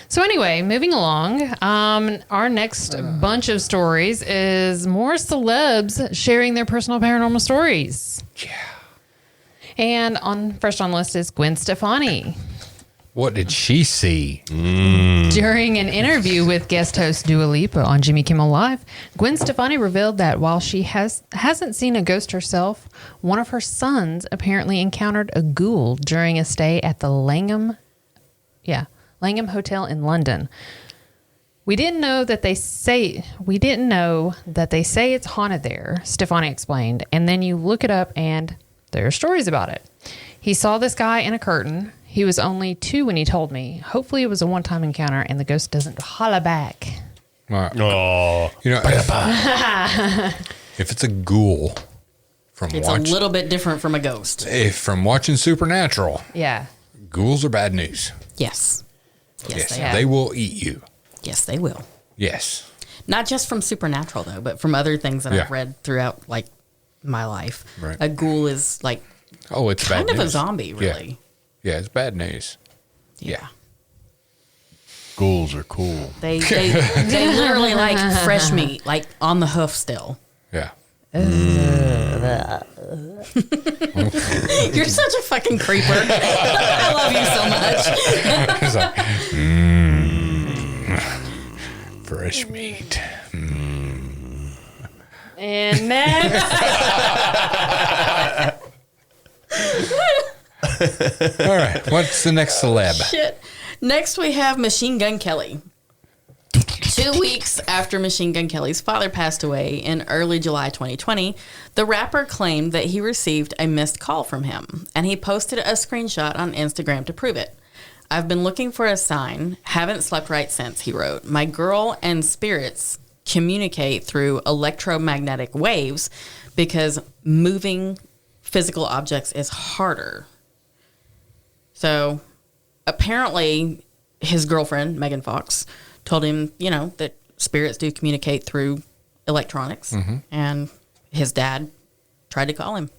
G: So anyway, moving along, our next bunch of stories is more celebs sharing their personal paranormal stories.
E: Yeah.
G: And first on the list is Gwen Stefani.
E: What did she see?
G: During an interview with guest host Dua Lipa on Jimmy Kimmel Live, Gwen Stefani revealed that while she hasn't seen a ghost herself, one of her sons apparently encountered a ghoul during a stay at the Langham Hotel in London. We didn't know that they say it's haunted there, Stefani explained, and then you look it up and there are stories about it. He saw this guy in a curtain. He was only 2 when he told me. Hopefully it was a one-time encounter and the ghost doesn't holla back.
D: Oh,
E: If it's a ghoul
F: It's a little bit different from a ghost.
E: from watching Supernatural,
G: Yeah.
E: ghouls are bad news.
F: Yes. Yes, they are.
E: They will eat you.
F: Yes, they will.
E: Yes.
F: Not just from Supernatural, though, but from other things that
E: Yeah.
F: I've read throughout, like, my life.
E: Right.
F: A ghoul is, like,
E: Oh, it's
F: kind
E: bad
F: of a
E: news.
F: zombie, really.
E: Yeah, it's bad news.
F: Yeah.
D: ghouls are cool.
F: They literally like fresh meat, like on the hoof still.
E: Yeah.
F: You're such a fucking creeper. I love you so much.
E: It's like, fresh meat.
G: And next,
E: All right. What's the next celeb?
F: Shit. Next, we have Machine Gun Kelly. 2 weeks after Machine Gun Kelly's father passed away in early July 2020, the rapper claimed that he received a missed call from him, and he posted a screenshot on Instagram to prove it. I've been looking for a sign, haven't slept right since, he wrote. My girl and spirits communicate through electromagnetic waves because moving physical objects is harder. So apparently his girlfriend, Megan Fox, told him, that spirits do communicate through electronics. And his dad tried to call him.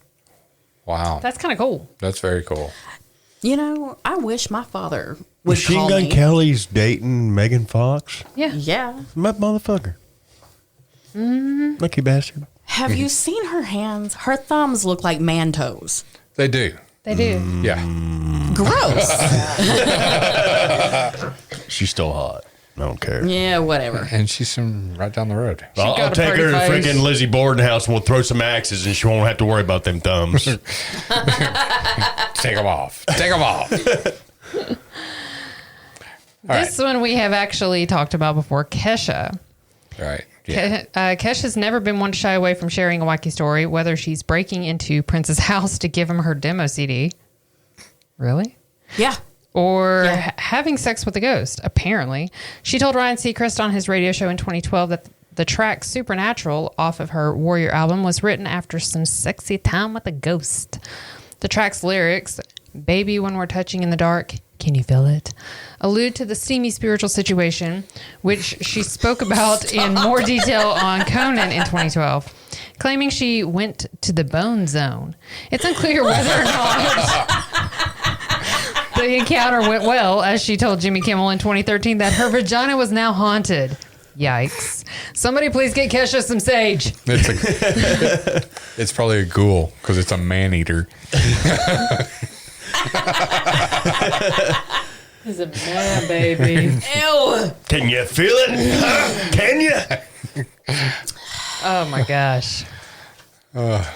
E: Wow.
G: that's kind of cool.
E: That's very cool.
F: I wish my father would
D: Machine
F: call
D: Gun
F: me.
D: Kelly's dating Megan Fox.
G: Yeah.
F: Yeah.
D: My motherfucker. Lucky bastard.
F: Have you seen her hands? Her thumbs look like man toes.
E: They do.
G: They do.
E: Yeah.
F: Gross.
D: She's still hot. I don't care.
F: Yeah, whatever.
E: And she's from right down the road.
D: I'll
G: got a
D: take her to
G: pretty face.
D: freaking Lizzie Borden house and we'll throw some axes and she won't have to worry about them thumbs.
E: Take them off. Take them off.
G: This one we have actually talked about before, Kesha.
E: Right. Yeah.
G: Kesha's never been one to shy away from sharing a wacky story, whether she's breaking into Prince's house to give him her demo CD. Really?
F: Yeah.
G: Or
F: Yeah.
G: having sex with a ghost, apparently. She told Ryan Seacrest on his radio show in 2012 that the track Supernatural off of her Warrior album was written after some sexy time with a ghost. The track's lyrics, "Baby, when we're touching in the dark, can you feel it?" allude to the steamy spiritual situation, which she spoke about in more detail on Conan in 2012, claiming she went to the bone zone. It's unclear whether or not the encounter went well, as she told Jimmy Kimmel in 2013 that her vagina was now haunted. Yikes. Somebody please get Kesha some sage.
E: It's probably a ghoul because it's a man-eater.
G: He's a man, baby.
F: Ew.
D: Can you feel it? Huh? Can you?
G: Oh my gosh.
F: God,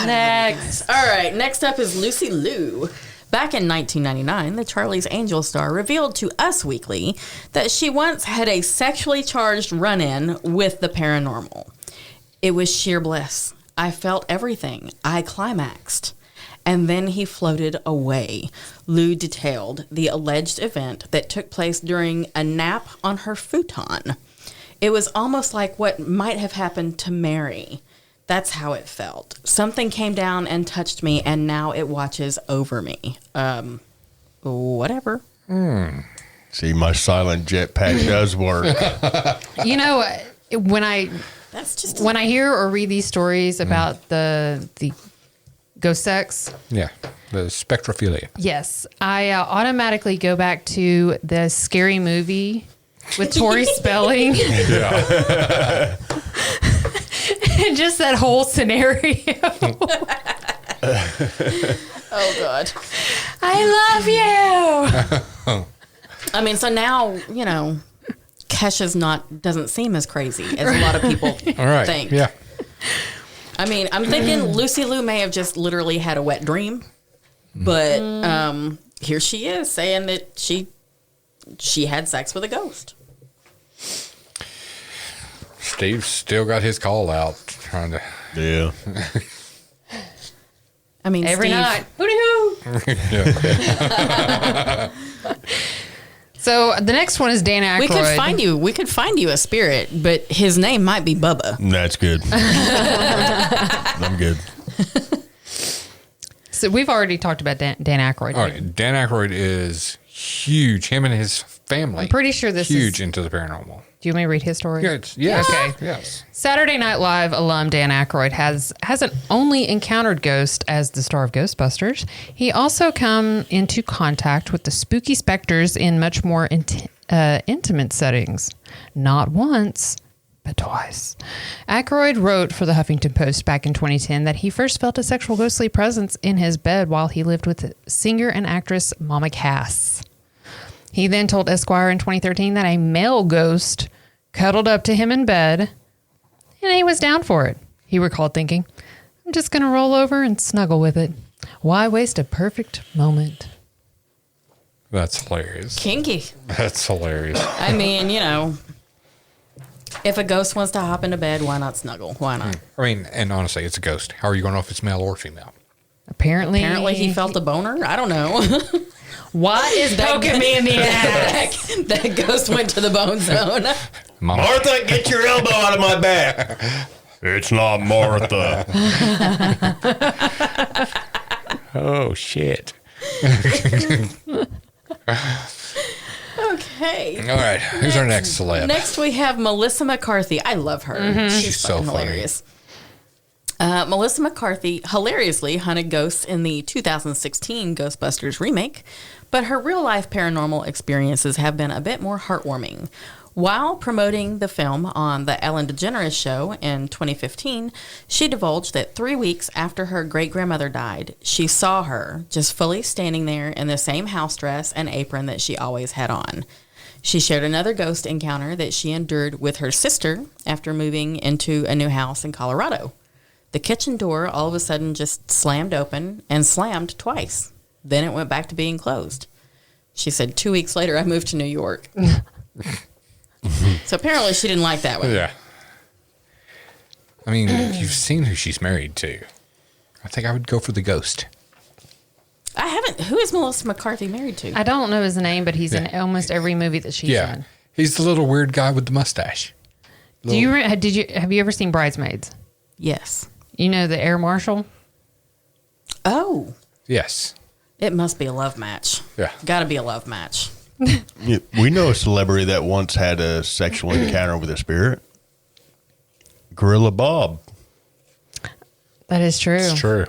G: Next.
F: All right, next up is Lucy Liu. Back in 1999, the Charlie's Angels star revealed to Us Weekly that she once had a sexually charged run-in with the paranormal. It was sheer bliss. I felt everything. I climaxed. and then he floated away. Lou detailed the alleged event that took place during a nap on her futon. It was almost like what might have happened to Mary. That's how it felt. Something came down and touched me, and now it watches over me. Whatever.
D: See, my silent jetpack does work.
G: You know, when I hear or read these stories about the ghost sex,
E: Yeah. The spectrophilia.
G: yes, I automatically go back to the Scary Movie with Tori Spelling.
E: Yeah.
G: And just that whole scenario.
F: Oh, God.
G: I love you.
F: I mean, so now, Kesha's doesn't seem as crazy as a lot of people
E: All right.
F: think.
E: Yeah.
F: I mean, I'm thinking Lucy Liu may have just literally had a wet dream, but here she is saying that she had sex with a ghost.
E: Steve's still got his call out trying to.
D: Yeah.
F: I mean,
G: Every
F: Steve,
G: night. Hooty-hoo.
E: Yeah.
G: So the next one is Dan Aykroyd.
F: we could find you a spirit, but his name might be Bubba.
D: That's good. I'm good.
G: So we've already talked about Dan Aykroyd.
E: All right. Dan Aykroyd is huge. Him and his family.
G: I'm pretty sure this
E: huge
G: is-
E: into the paranormal.
G: Do you want me to read his story?
E: Yes.
G: Okay.
E: Yes.
G: Saturday Night Live alum Dan Aykroyd hasn't only encountered ghosts as the star of Ghostbusters, he also come into contact with the spooky specters in much more intimate settings. Not once, but twice. Aykroyd wrote for the Huffington Post back in 2010 that he first felt a sexual ghostly presence in his bed while he lived with singer and actress Mama Cass. He then told Esquire in 2013 that a male ghost cuddled up to him in bed, and he was down for it. He recalled thinking, I'm just going to roll over and snuggle with it. Why waste a perfect moment?
E: That's hilarious.
F: Kinky.
E: That's hilarious.
F: I mean, if a ghost wants to hop into bed, why not snuggle? Why not?
E: I mean, and honestly, it's a ghost. How are you going to know if it's male or female?
G: Apparently
F: He felt a boner. I don't know.
G: What is poking me in the ass?
F: That ghost went to the bone zone.
E: Mama.
D: Martha, get your elbow out of my back. It's not Martha.
E: Oh, shit.
F: Okay.
E: All right. Who's our next celeb?
F: Next, we have Melissa McCarthy. I love her. She's
E: She's so
F: fucking
E: funny.
F: hilarious. Melissa McCarthy hilariously hunted ghosts in the 2016 Ghostbusters remake, but her real-life paranormal experiences have been a bit more heartwarming. While promoting the film on The Ellen DeGeneres Show in 2015, she divulged that 3 weeks after her great-grandmother died, she saw her just fully standing there in the same house dress and apron that she always had on. She shared another ghost encounter that she endured with her sister after moving into a new house in Colorado. The kitchen door all of a sudden just slammed open and slammed twice. Then it went back to being closed. She said 2 weeks later, I moved to New York. So apparently she didn't like that one.
E: Yeah. I mean, you've seen who she's married to. I think I would go for the ghost.
F: I haven't. Who is Melissa McCarthy married to?
G: I don't know his name, but he's in
E: Yeah.
G: almost every movie that she's
E: Yeah.
G: in.
E: He's the little weird guy with the mustache.
G: Have you ever seen Bridesmaids?
F: Yes.
G: You know the air marshal?
F: Oh,
E: Yes.
F: it must be a love match.
E: Yeah.
F: Got to be a love match.
D: Yeah, we know a celebrity that once had a sexual encounter with a spirit. Gorilla Bob.
G: That is true.
E: It's true.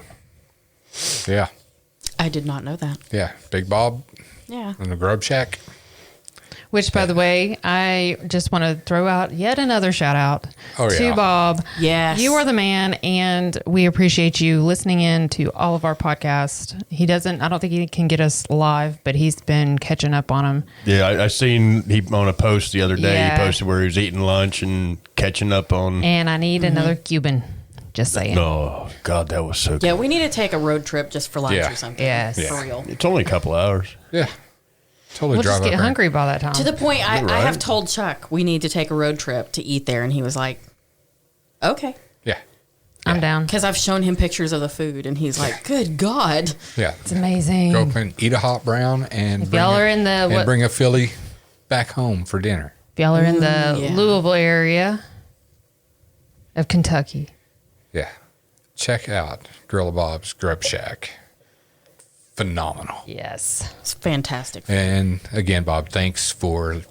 E: Yeah.
F: I did not know that.
E: Yeah. Big Bob
F: Yeah.
E: in the grub shack.
G: Which, by the way, I just want to throw out yet another shout out to
E: yeah.
G: Bob.
F: Yes.
G: You are the man, and we appreciate you listening in to all of our podcasts. I don't think he can get us live, but he's been catching up on them.
D: Yeah, I seen he on a post the other day.
G: Yeah.
D: He posted where he was eating lunch and catching up on.
G: And I need another Cuban. Just saying.
D: Oh, God, that was so good.
F: Yeah, we need to take a road trip just for lunch
E: Yeah.
F: or something.
G: Yes.
F: For real.
D: It's only a couple hours.
E: Yeah. Totally
G: We'll
E: drive
G: just
E: up
G: get
E: there.
G: hungry by that time.
F: To the point, I
D: right.
F: have told Chuck we need to take a road trip to eat there, and he was like, okay.
E: Yeah.
G: I'm down.
F: Because I've shown him pictures of the food, and he's like, "Good God!"
E: Yeah.
G: It's amazing.
E: Go up and eat a hot brown and
G: If y'all are in the
E: and
G: what-
E: bring a Philly back home for dinner.
G: If y'all are in the
F: yeah.
G: Louisville area of Kentucky,
E: Yeah. Check out Gorilla Bob's Grub Shack. Phenomenal.
G: yes.
F: It's fantastic.
E: And again, Bob, thanks for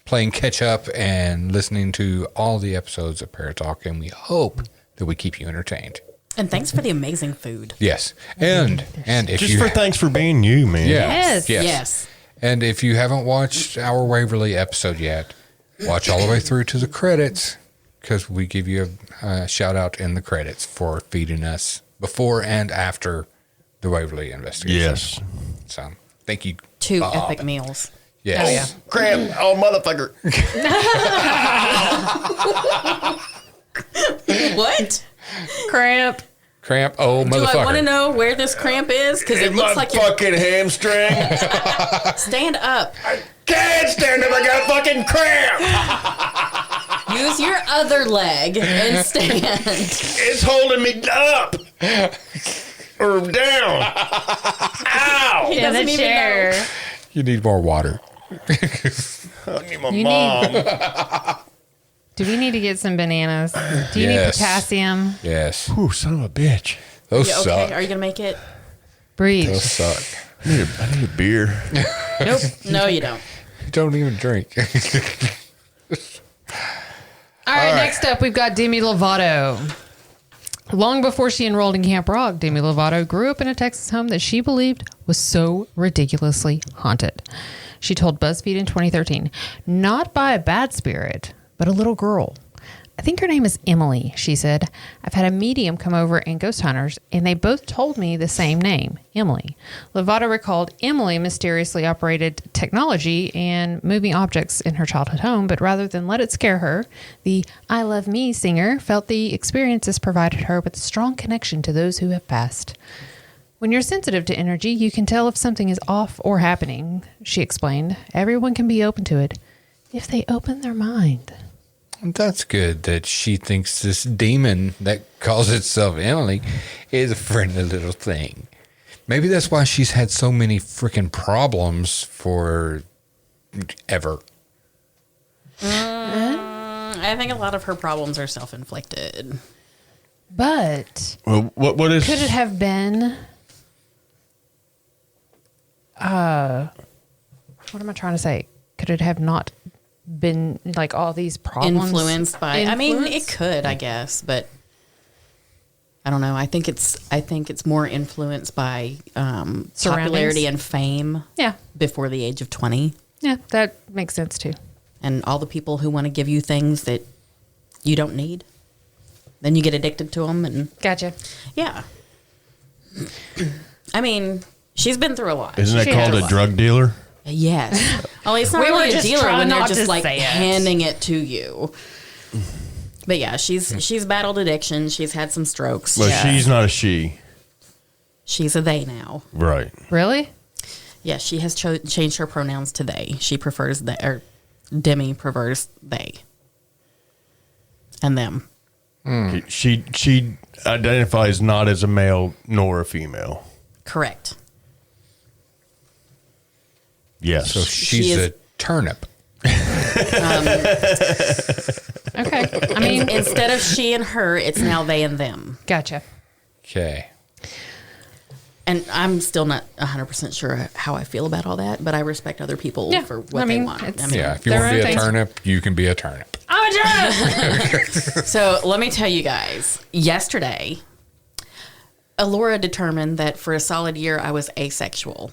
E: playing catch up and listening to all the episodes of Paratalk, and we hope that we keep you entertained.
F: And thanks for the amazing food.
E: Yes. And if
D: Just
E: you
D: for thanks for being you, man.
E: Yes.
F: Yes.
E: And if you haven't watched our Waverly episode yet, watch all the way through to the credits, because we give you a shout out in the credits for feeding us before and after the Waverly investigation.
D: Yes.
E: So thank you.
F: 2
E: Bob.
F: epic meals.
E: Yes.
G: Oh, yeah.
D: Crap. Oh, motherfucker.
F: What?
G: Cramp.
E: Cramp. Oh,
F: Do
E: motherfucker.
F: I want to know where this cramp is? Because it looks like you're
D: fucking hamstring.
F: stand up.
D: Can't stand up. I got a fucking cramp.
F: Use your other leg and stand.
D: It's holding me up or down. Ow.
G: In
F: doesn't
G: the
F: even
G: chair.
E: You need more water.
D: I need my
G: You
D: mom.
G: Do we need to get some bananas? Do you need
E: Yes.
G: potassium?
E: Yes.
D: Ooh, son of a bitch.
E: Those
F: Yeah, okay,
E: suck.
F: are you going to make it?
G: Breathe.
E: Those suck.
D: I need a beer.
G: Nope.
F: No, you don't.
E: You don't even drink.
G: All right, next up, we've got Demi Lovato. Long before she enrolled in Camp Rock, Demi Lovato grew up in a Texas home that she believed was so ridiculously haunted. She told BuzzFeed in 2013, "Not by a bad spirit, but a little girl. I think her name is Emily," she said. "I've had a medium come over and ghost hunters, and they both told me the same name, Emily." Lovato recalled Emily mysteriously operated technology and moving objects in her childhood home, but rather than let it scare her, the I Love Me singer felt the experiences provided her with a strong connection to those who have passed. "When you're sensitive to energy, you can tell if something is off or happening," she explained. "Everyone can be open to it if they open their mind."
E: That's good that she thinks this demon that calls itself Emily is a friendly little thing. Maybe that's why she's had so many freaking problems for ever.
F: I think a lot of her problems are self-inflicted.
G: But
D: Well, what is?
G: could it have been what am I trying to say? Could it have not been like all these problems
F: Influenced by, I mean, it
G: Influenced?
F: could, I guess, but I don't know. I think it's more influenced by popularity and fame
G: Yeah.
F: before the age of 20.
G: Yeah, that makes sense too.
F: And all the people who want to give you things that you don't need. Then you get addicted to them. And
G: Gotcha.
F: yeah. I mean, she's been through a lot.
D: Isn't that
G: She
D: called
G: has
D: a
G: a
D: drug dealer?
F: Yes. Oh, it's not
G: We were
F: really a
G: just
F: dealer
G: trying
F: when they're
G: not
F: just
G: to
F: like
G: say it.
F: handing it to you. But yeah, she's battled addiction. She's had some strokes.
D: But
F: Yeah.
D: she's not a she.
F: She's a they now.
D: Right.
G: Really?
F: Yeah, she has changed her pronouns to they. She prefers they, or Demi prefers they and them.
D: She identifies not as a male nor a female.
F: Correct.
D: Yes.
E: So she's
F: is-
E: a turnip.
G: Okay. I mean,
F: Instead of she and her, it's now they and them.
G: gotcha.
E: Okay.
F: And I'm still not 100% sure how I feel about all that, but I respect other people
G: Yeah,
F: for what
G: I mean,
F: they want.
G: it's-
F: I mean,
E: Yeah, if you
G: There
E: want to
G: are
E: be a
G: things-
E: turnip, you can be a turnip.
G: I'm a turnip.
F: So let me tell you guys, yesterday, Alora determined that for a solid year I was asexual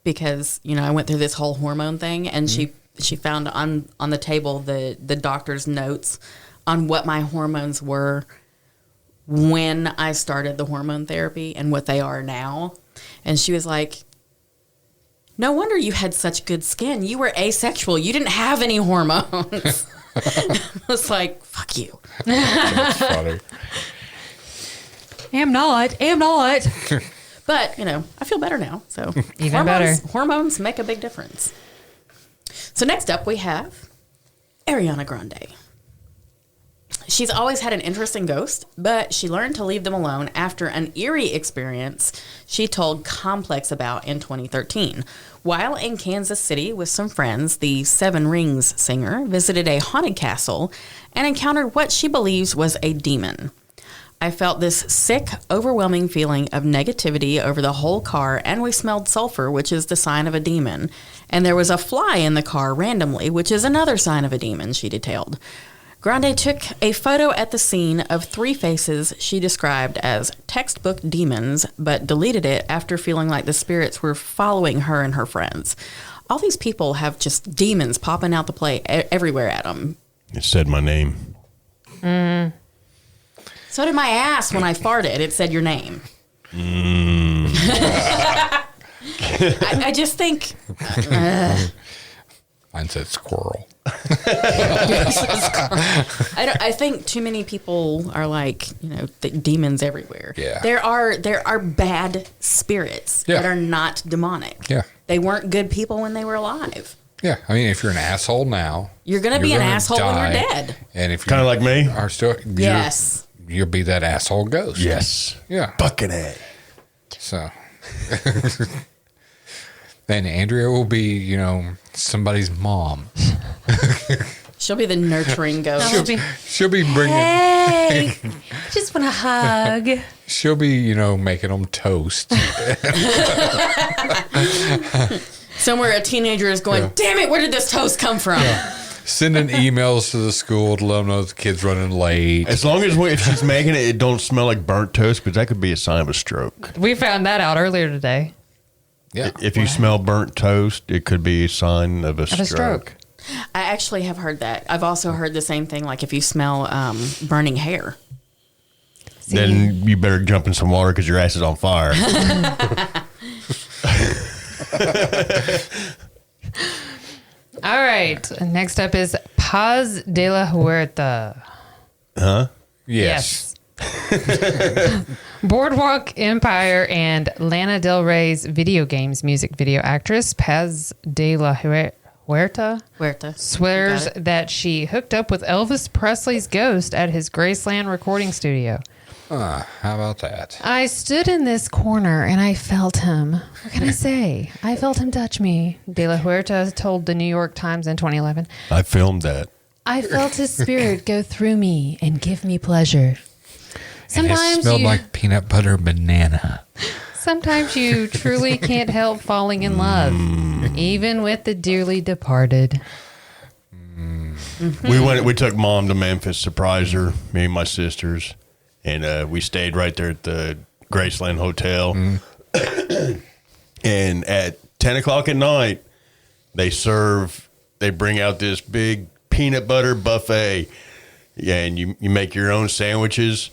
F: because, you know, I went through this whole hormone thing and she found on the table the doctor's notes on what my hormones were when I started the hormone therapy and what they are now. And she was like, "No wonder you had such good skin. You were asexual. You didn't have any hormones." I was like, "Fuck you."
E: That's funny.
G: Am not.
F: But, you know, I feel better now. So
G: Even better.
F: Hormones make a big difference. So next up we have Ariana Grande. She's always had an interest in ghosts, but she learned to leave them alone after an eerie experience she told Complex about in 2013. While in Kansas City with some friends, the Seven Rings singer visited a haunted castle and encountered what she believes was a demon. I felt this sick, overwhelming feeling of negativity over the whole car, and we smelled sulfur, which is the sign of a demon. And there was a fly in the car randomly, which is another sign of a demon, she detailed. Grande took a photo at the scene of 3 faces she described as textbook demons, but deleted it after feeling like the spirits were following her and her friends. All these people have just demons popping out the plate everywhere at them.
D: It said my name.
F: So did my ass when I farted. It said your name. I just think...
E: Mine said squirrel.
F: I think too many people are like, demons everywhere.
E: Yeah.
F: There are bad spirits that are not demonic.
E: Yeah.
F: They weren't good people when they were alive.
E: Yeah. I mean, if you're an asshole now,
F: You're going to be an
E: gonna
F: asshole when
E: die.
F: you're dead.
E: And if you
D: Kind of like me.
E: are still,
F: Yes.
E: you'll be that asshole ghost.
D: Yes.
E: Yeah.
D: Fucking A.
E: So then Andrea will be, somebody's mom.
F: She'll be the nurturing ghost.
E: She'll be bringing.
G: Hey, just want a hug.
E: She'll be, making them toast.
F: Somewhere a teenager is going, damn it, where did this toast come from?
E: Sending emails to the school to let them know the kid's running late.
D: As long as if she's making it, it don't smell like burnt toast, because that could be a sign of a stroke.
G: We found that out earlier today.
E: Yeah.
D: If you smell burnt toast, it could be a sign of a
G: Of a stroke.
F: I actually have heard that. I've also heard the same thing, like if you smell burning hair.
D: Then you better jump in some water because your ass is on fire.
G: All right. Next up is Paz de la Huerta.
E: Yes.
G: Boardwalk Empire and Lana Del Rey's video games music video actress Paz de la Huerta swears
F: Got it.
G: that she hooked up with Elvis Presley's ghost at his Graceland recording studio.
E: How about that?
G: I stood in this corner and I felt him. What can I say? I felt him touch me. De la Huerta told the New York Times in 2011.
D: I filmed that.
G: I felt his spirit go through me and give me pleasure.
E: And it smelled like peanut butter banana.
G: Sometimes you truly can't help falling in love, even with the dearly departed.
D: We took Mom to Memphis, surprised her, me and my sisters, and we stayed right there at the Graceland Hotel. And at 10 o'clock at night, they bring out this big peanut butter buffet. Yeah, and you make your own sandwiches.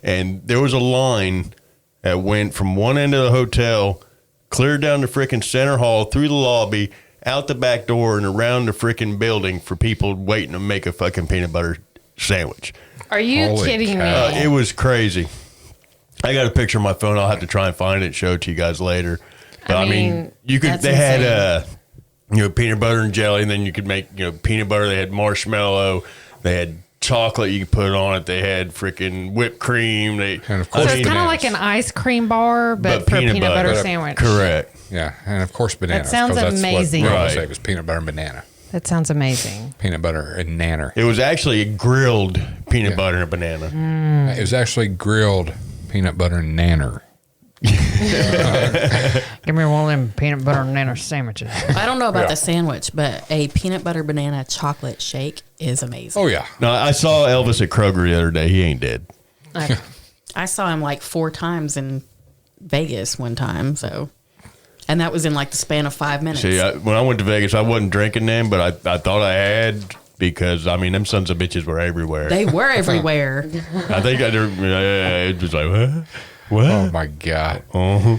D: And there was a line that went from one end of the hotel, clear down the freaking center hall, through the lobby, out the back door, and around the freaking building for people waiting to make a fucking peanut butter sandwich.
G: Are you
E: Holy
G: kidding
E: cow.
G: me?
D: It was crazy. I got a picture on my phone. I'll have to try and find it and show it to you guys later. But I mean you could.
F: that's
D: They had peanut butter and jelly, and then you could make peanut butter. They had marshmallow. They had chocolate you could put on it. They had freaking whipped cream.
E: And of course,
G: So it's kind of
E: bananas.
G: like an ice cream bar, but for a peanut butter sandwich.
D: Correct.
E: Yeah, and of course bananas.
G: sounds
E: 'cause that's
G: amazing.
E: What we
D: Right.
E: always say was peanut butter and banana.
G: That sounds amazing.
E: Peanut butter and nanner.
D: It was actually a grilled peanut butter and banana.
E: It was actually grilled peanut butter and nanner.
G: Give me one of them peanut butter and nanner sandwiches.
F: I don't know about the sandwich, but a peanut butter banana chocolate shake is amazing.
E: Oh yeah,
D: No, I saw Elvis at Kroger the other day. He ain't dead.
F: I saw him like 4 times in Vegas one time, and that was in like the span of 5 minutes.
D: See, when I went to Vegas, I wasn't drinking then, but I thought I had, because I mean them sons of bitches were everywhere.
F: They were everywhere.
D: I think it was like what?
E: oh my god.
D: Uh-huh.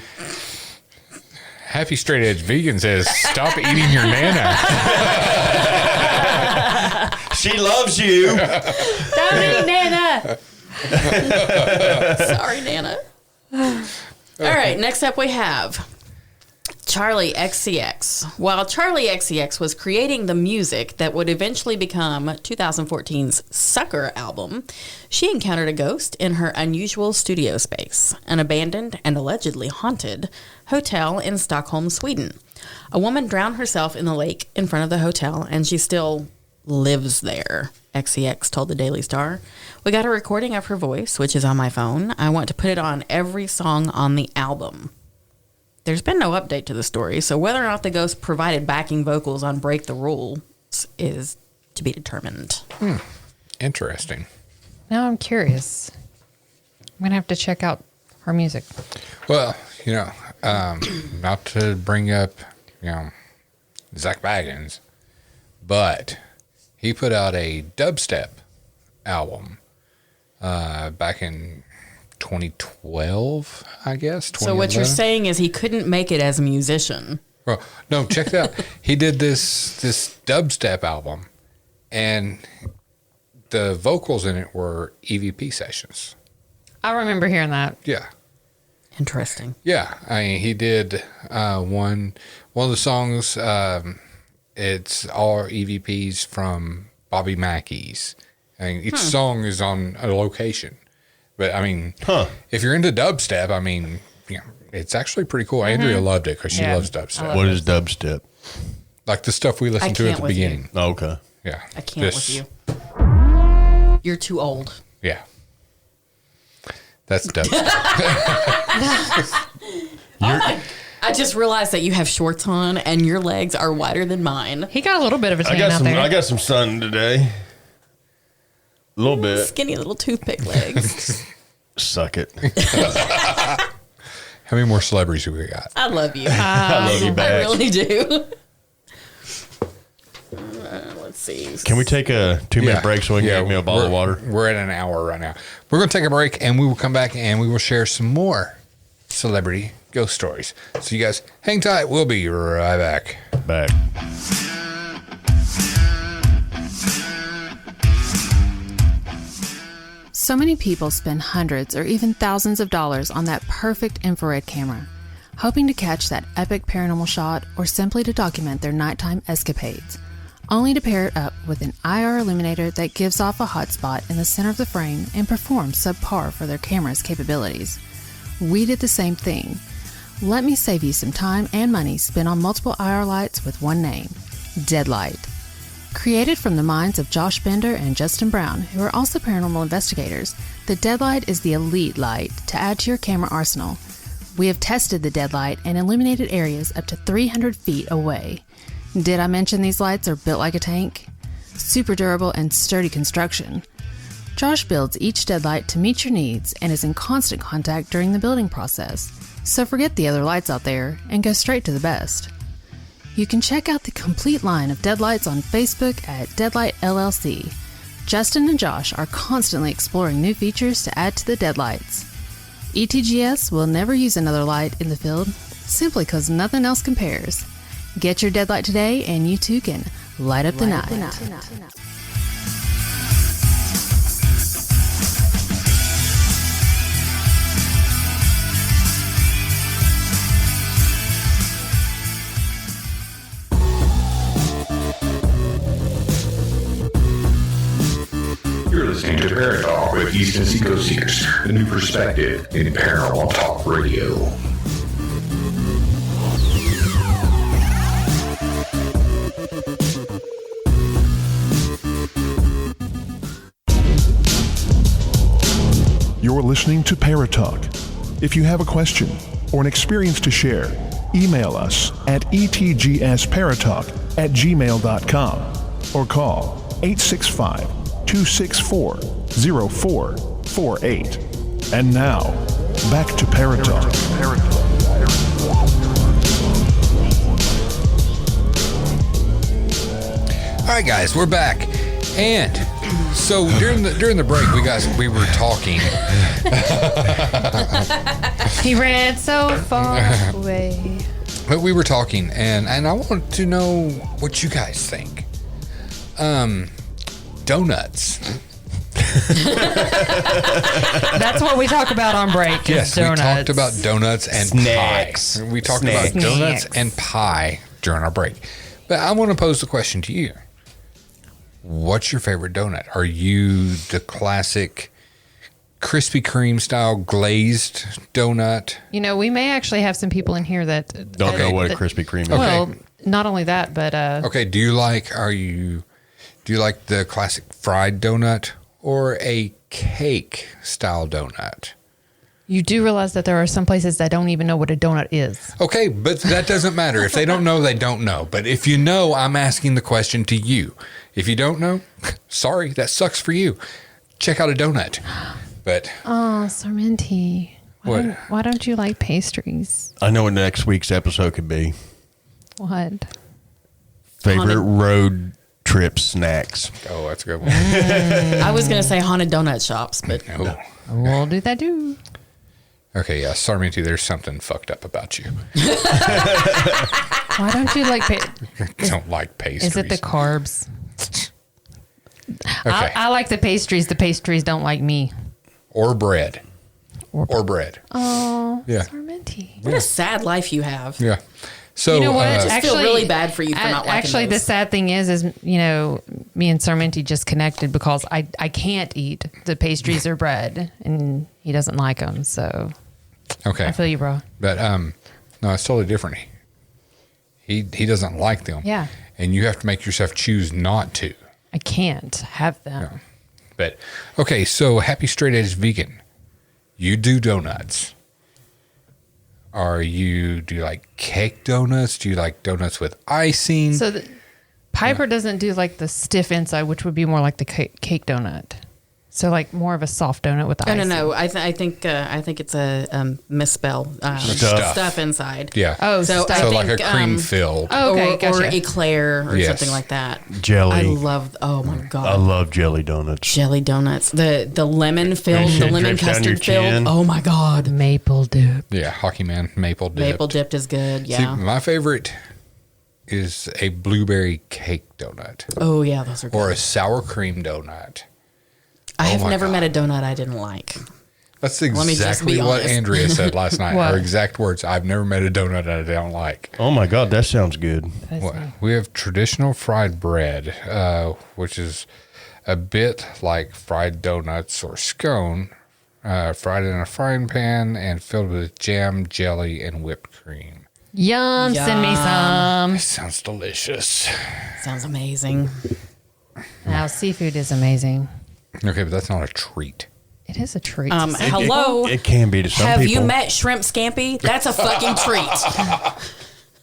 E: Happy straight edge vegan says stop eating your nana.
D: She loves you.
G: Don't eat Nana.
F: Sorry, Nana. All right, next up we have Charlie XCX. While Charlie XCX was creating the music that would eventually become 2014's Sucker album, she encountered a ghost in her unusual studio space, an abandoned and allegedly haunted hotel in Stockholm, Sweden. A woman drowned herself in the lake in front of the hotel, and she still lives there, XCX told the Daily Star. We got a recording of her voice, which is on my phone. I want to put it on every song on the album. There's been no update to the story, so whether or not the ghost provided backing vocals on Break the Rules is to be determined.
E: Interesting.
G: Now I'm curious. I'm going to have to check out her music.
E: Well, not to bring up, Zach Baggins, but he put out a dubstep album back in 2012, I guess.
F: So what you're saying is he couldn't make it as a musician.
E: Well, no, check it out. He did this dubstep album, and the vocals in it were EVP sessions.
G: I remember hearing that.
E: Yeah.
F: Interesting.
E: Yeah, I mean, he did one of the songs. It's all EVPs from Bobby Mackey's. I mean, each song is on a location. But I mean, if you're into dubstep, I mean, it's actually pretty cool. Andrea loved it because she loves dubstep.
D: What is dubstep?
E: Like the stuff we listened to at the beginning.
D: Oh, okay.
E: Yeah,
F: I can't with you. You're too old.
E: Yeah, that's dubstep.
F: I just realized that you have shorts on and your legs are wider than mine.
G: He got a little bit of a tan out there.
D: I got some sun today. A little bit.
F: Skinny little toothpick legs.
D: Suck it.
E: How many more celebrities do we got?
F: I love you.
D: I love you
F: I
D: back.
F: really do. Let's see.
D: Can we take a 2-minute break so we can get me a bottle of water?
E: We're at an hour right now. We're going to take a break, and we will come back, and we will share some more celebrity ghost stories. So you guys hang tight. We'll be right back.
D: Back.
H: So many people spend hundreds or even thousands of dollars on that perfect infrared camera, hoping to catch that epic paranormal shot or simply to document their nighttime escapades, only to pair it up with an IR illuminator that gives off a hotspot in the center of the frame and performs subpar for their camera's capabilities. We did the same thing. Let me save you some time and money spent on multiple IR lights with one name, Deadlight. Created from the minds of Josh Bender and Justin Brown, who are also paranormal investigators, the Deadlight is the elite light to add to your camera arsenal. We have tested the Deadlight and illuminated areas up to 300 feet away. Did I mention these lights are built like a tank? Super durable and sturdy construction. Josh builds each Deadlight to meet your needs and is in constant contact during the building process. So forget the other lights out there and go straight to the best. You can check out the complete line of Deadlights on Facebook at Deadlight LLC. Justin and Josh are constantly exploring new features to add to the Deadlights. ETGS will never use another light in the field, simply because nothing else compares. Get your Deadlight today and you too can light up the night.
I: You're listening to Parrot Talk with East Tennessee Ghost Seekers, a new perspective in paranormal talk radio.
J: You're listening to Parrot Talk. If you have a question or an experience to share, email us at etgsparrowtalk@gmail.com or call 865-264-0448. And now, back to Parrot Talk.
E: All right, guys, we're back. And so during the break, we were talking.
G: He ran so far away.
E: But we were talking, and I want to know what you guys think. Donuts.
G: That's what we talk about on break.
E: Yes,
G: donuts.
E: we talked about donuts and
D: Snacks.
E: pie. We talked
D: Snacks.
E: about donuts
G: Snacks.
E: and pie during our break. But I want to pose the question to you. What's your favorite donut? Are you the classic Krispy Kreme style glazed donut?
G: You know, we may actually have some people in here that
D: Don't know what a
G: that-
D: Krispy Kreme is.
G: Well, not only that, but
E: Okay, do you like the classic fried donut or a cake style donut?
G: you do realize that there are some places that don't even know what a donut is.
E: Okay, but that doesn't matter. If they don't know, they don't know. But if you know, I'm asking the question to you. If you don't know, sorry, that sucks for you. Check out a donut. But
G: Oh, Sarmenti.
E: What?
G: Why don't you like pastries?
D: I know what next week's episode could be.
G: What?
D: Favorite road trip snacks.
E: oh, that's a good one.
F: I was going to say haunted donut shops, but
E: Oh.
G: We'll do that too.
E: Okay, yeah, Sarmenti, there's something fucked up about you.
G: Why don't you like
E: Don't like pastries.
G: Is it the carbs?
E: Okay.
G: I like the pastries. The pastries don't like me.
E: Or bread. Or bread.
G: Oh,
E: Yeah.
G: Sarmenti.
F: what a sad life you have.
E: Yeah. So
G: You know what?
F: I just feel really bad for you for not liking
G: Actually, the
F: those.
G: sad thing is you know, me and Sarmenti just connected because I can't eat the pastries or bread, and he doesn't like them. So
E: okay.
G: I feel you, bro.
E: But no, it's totally different. He doesn't like them.
G: Yeah.
E: And you have to make yourself choose not to.
G: I can't have them.
E: But okay, so Happy Straight Edge Vegan. You do donuts. Do you like cake donuts? Do you like donuts with icing?
G: So Piper doesn't do like the stiff inside, which would be more like the cake donut. So like more of a soft donut with the
F: No,
G: icing.
F: no. I think it's a misspell. Stuff inside.
E: yeah.
G: Oh,
F: So
G: stuff.
F: I
E: so
F: think,
E: like a cream filled.
G: Oh, okay,
F: or
G: gotcha.
F: eclair or
E: Yes.
F: something like that.
D: Jelly.
F: I love. Oh my god.
D: I love jelly donuts.
F: jelly donuts. The lemon filled, the
D: shit
F: lemon
D: drips down your
F: custard filled.
D: chin.
F: Oh my god.
G: Maple dip.
E: Yeah, Hockey Man maple dip.
F: Maple dipped is good.
E: See,
F: Yeah.
E: my favorite is a blueberry cake donut
F: Oh yeah, those are good.
E: or a sour cream donut.
F: I have
E: my
F: never
E: God.
F: met a donut I didn't like.
E: That's
F: me just
E: exactly
F: be
E: what
F: honest.
E: Andrea said last night.
G: What?
E: Her exact words. I've never met a donut that I don't like.
D: Oh my God, that sounds good.
E: What? We have traditional fried bread, which is a bit like fried donuts or scone, fried in a frying pan and filled with jam, jelly, and whipped cream.
G: Yum, send me some.
E: Sounds delicious.
F: Sounds amazing.
G: Now, seafood is amazing.
E: Okay, but that's not a treat.
G: It is a treat.
F: Hello.
D: It can be to some
F: Have
D: people.
F: you met shrimp scampi? That's a fucking treat.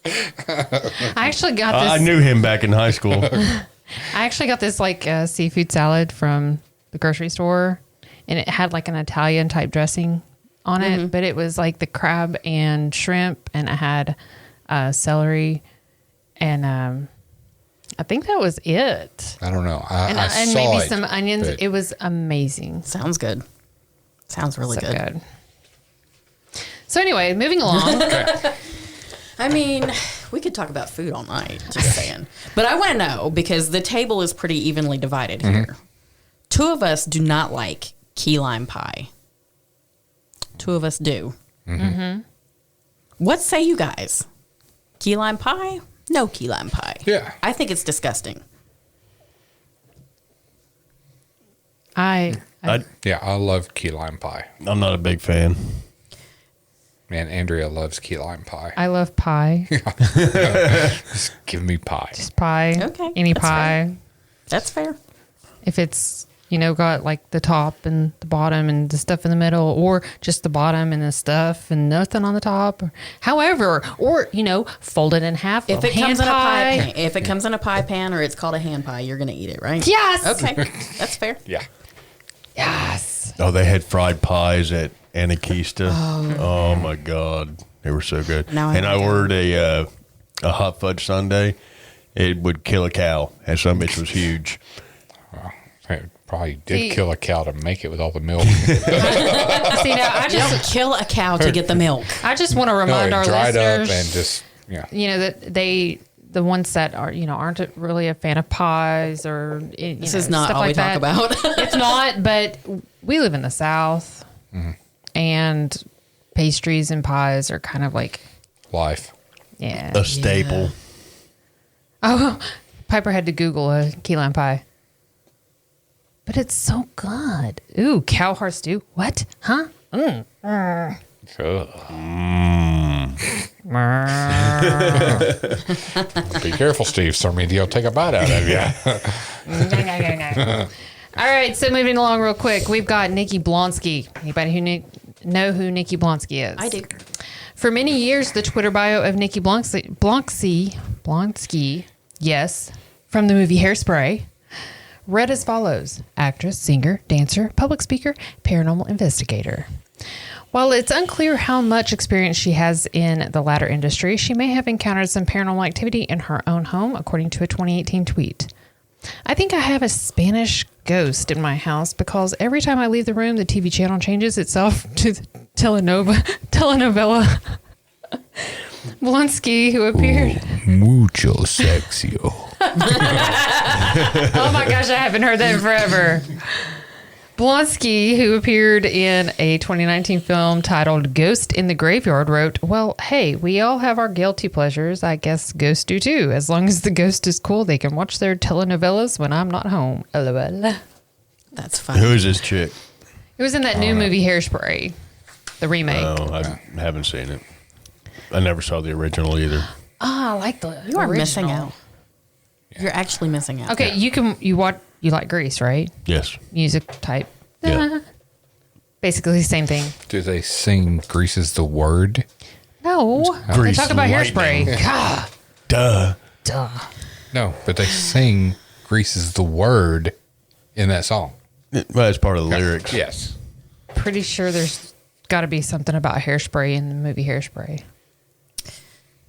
G: I actually got this.
D: I knew him back in high school.
G: I actually got this like seafood salad from the grocery store, and it had like an Italian type dressing on it, but it was like the crab and shrimp, and it had celery, and I think that was it.
E: I don't know. I
G: And
E: saw
G: maybe
E: it,
G: some onions.
E: but-
G: It was amazing.
F: Sounds good. Sounds really
G: So
F: good.
G: good. So anyway, moving along.
F: I mean, we could talk about food all night, just saying. But I want to know, because the table is pretty evenly divided here. Two of us do not like key lime pie. Two of us do. What say you guys? Key lime pie? No key lime pie.
E: Yeah.
F: I think it's disgusting.
G: I
E: Yeah, I love key lime pie.
D: I'm not a big fan.
E: Man, Andrea loves key lime pie.
G: I love pie.
E: Just give me pie.
G: Just pie.
F: Okay,
G: Any
F: that's
G: pie.
F: That's fair.
G: If it's, got like the top and the bottom and the stuff in the middle, or just the bottom and the stuff and nothing on the top. However, or, fold it in half.
F: If it
G: hand
F: comes in a pie pan, if it comes in a pie pan or it's called a hand pie, you're going to eat it, right?
G: Yes.
F: Okay, that's fair.
E: Yeah.
G: Yes.
D: Oh, they had fried pies at Anarchista. Oh my God, they were so good.
F: Now I
D: and I
F: know.
D: ordered a hot fudge sundae. It would kill a cow, and some bitch was huge.
E: It probably did
G: See-
E: kill a cow to make it with all the milk.
G: See, now I
F: You don't
G: just,
F: kill a cow to get the milk.
G: I just want to
E: No,
G: remind
E: it
G: our
E: dried up
G: listeners,
E: and just, yeah.
G: that the ones that are, aren't really a fan of pies or
F: This is not
G: stuff
F: all
G: like
F: we talk
G: that.
F: about.
G: It's not, but we live in the South, and pastries and pies are kind of like
E: Life.
D: A staple.
G: Oh, Piper had to Google a key lime pie. But it's so good. Ooh, cow heart stew. What? Huh?
E: Be careful, Steve. Somebody will take a bite out of you.
G: All right, so moving along real quick, we've got Nikki Blonsky. Anybody who know who Nikki Blonsky is?
F: I do.
G: For many years, the Twitter bio of Nikki Blonsky, yes, from the movie Hairspray, read as follows: actress, singer, dancer, public speaker, paranormal investigator. While it's unclear how much experience she has in the latter industry, she may have encountered some paranormal activity in her own home, according to a 2018 tweet. I think I have a Spanish ghost in my house because every time I leave the room, the TV channel changes itself to the telenovela. Blonsky, who appeared...
E: Mucho sexio.
G: Oh my gosh, I haven't heard that in forever. Blonsky, who appeared in a 2019 film titled Ghost in the Graveyard, wrote, "Well, hey, we all have our guilty pleasures. I guess ghosts do too. As long as the ghost is cool, they can watch their telenovelas when I'm not home. LOL."
F: That's funny.
D: Who is this chick?
G: It was in that new movie Hairspray, the remake.
D: Oh, I haven't seen it. I never saw the original either.
G: I like the
F: You are
G: original.
F: missing out. You're actually missing out.
G: Okay, you like Grease, right?
D: Yes.
G: Music type.
D: Yeah.
G: Basically the same thing.
E: Do they sing Grease is the word?
G: No. They
D: Grease
G: talk about
D: lightning.
G: Hairspray. God.
D: Duh.
E: No, but they sing Grease is the word in that song.
D: Well, that's part of the lyrics.
E: Yes.
G: Pretty sure there's got to be something about Hairspray in the movie Hairspray.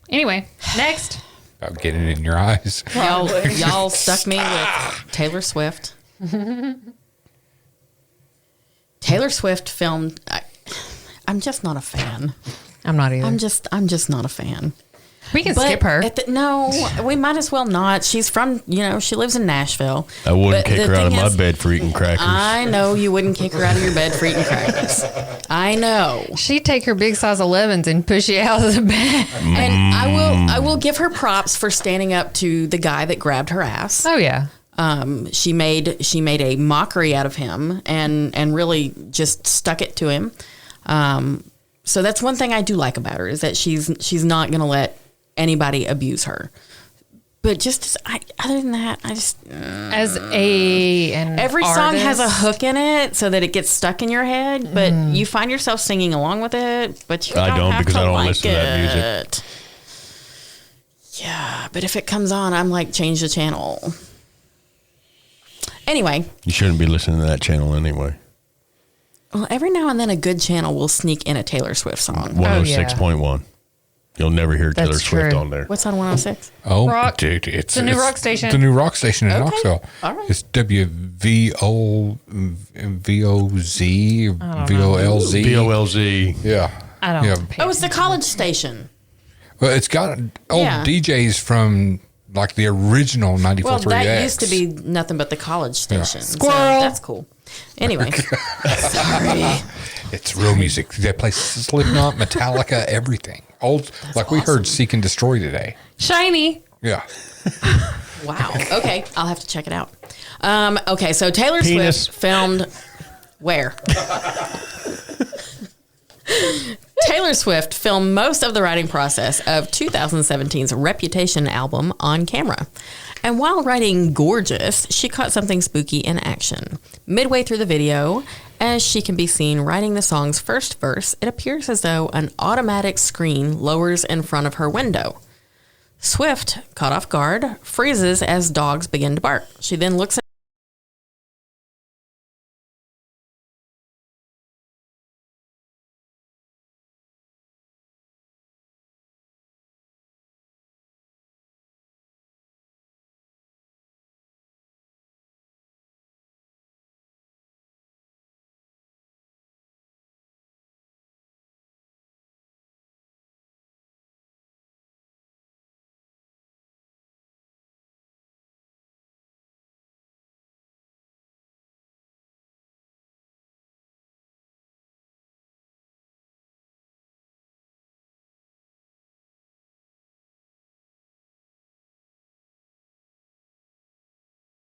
G: Anyway, next.
E: About getting it in your eyes.
F: Y'all stuck me with Taylor Swift. Taylor Swift filmed. I'm just not a fan.
G: I'm not either.
F: I'm just not a fan.
G: We can skip her.
F: No, we might as well not. She's from, she lives in Nashville.
D: I wouldn't
F: But
D: kick
F: the
D: her out of
F: thing
D: my
F: is,
D: bed for eating crackers.
F: I know you wouldn't kick her out of your bed for eating crackers. I know.
G: She'd take her big size 11s and push you out of the bed.
F: And I will give her props for standing up to the guy that grabbed her ass.
G: Oh, yeah.
F: She made a mockery out of him and really just stuck it to him. So that's one thing I do like about her is that she's not going to let anybody abuse her. But other than that, I just
G: As an
F: every
G: artist,
F: song has a hook in it so that it gets stuck in your head, but you find yourself singing along with it. But
D: I don't
F: have
D: because
F: to
D: I don't
F: like
D: listen to that music.
F: it. Yeah, but if it comes on, I'm like, change the channel. Anyway,
D: You shouldn't be listening to that channel anyway.
F: well, every now and then a good channel will sneak in a Taylor Swift song.
D: 106.1. You'll never hear Taylor
G: That's
D: Swift
G: true.
D: on there.
F: What's on 106?
E: Oh,
G: Rock.
E: dude, it's
G: The new rock station.
E: The new rock station in
F: Okay.
E: Knoxville.
F: All right.
E: It's WVOZ, VOLZ.
D: BOLZ.
E: Yeah.
G: I don't
E: Yeah.
G: pay
F: Oh, it's the college station.
E: Well, it's got old
F: Yeah.
E: DJs from like the original 94.3X.
F: Well, that used to be nothing but the college station. So
G: Squirrel.
F: that's cool. Anyway, sorry.
E: It's real music. They play Slipknot, Metallica, everything. Old, like we heard Seek and Destroy today.
G: Shiny.
E: Yeah.
F: Wow. Okay, I'll have to check it out. Okay, so Taylor
D: Penis.
F: Swift filmed where? Taylor Swift filmed most of the writing process of 2017's Reputation album on camera. And while writing Gorgeous, she caught something spooky in action. Midway through the video, as she can be seen writing the song's first verse, it appears as though an automatic screen lowers in front of her window. Swift, caught off guard, freezes as dogs begin to bark. She then looks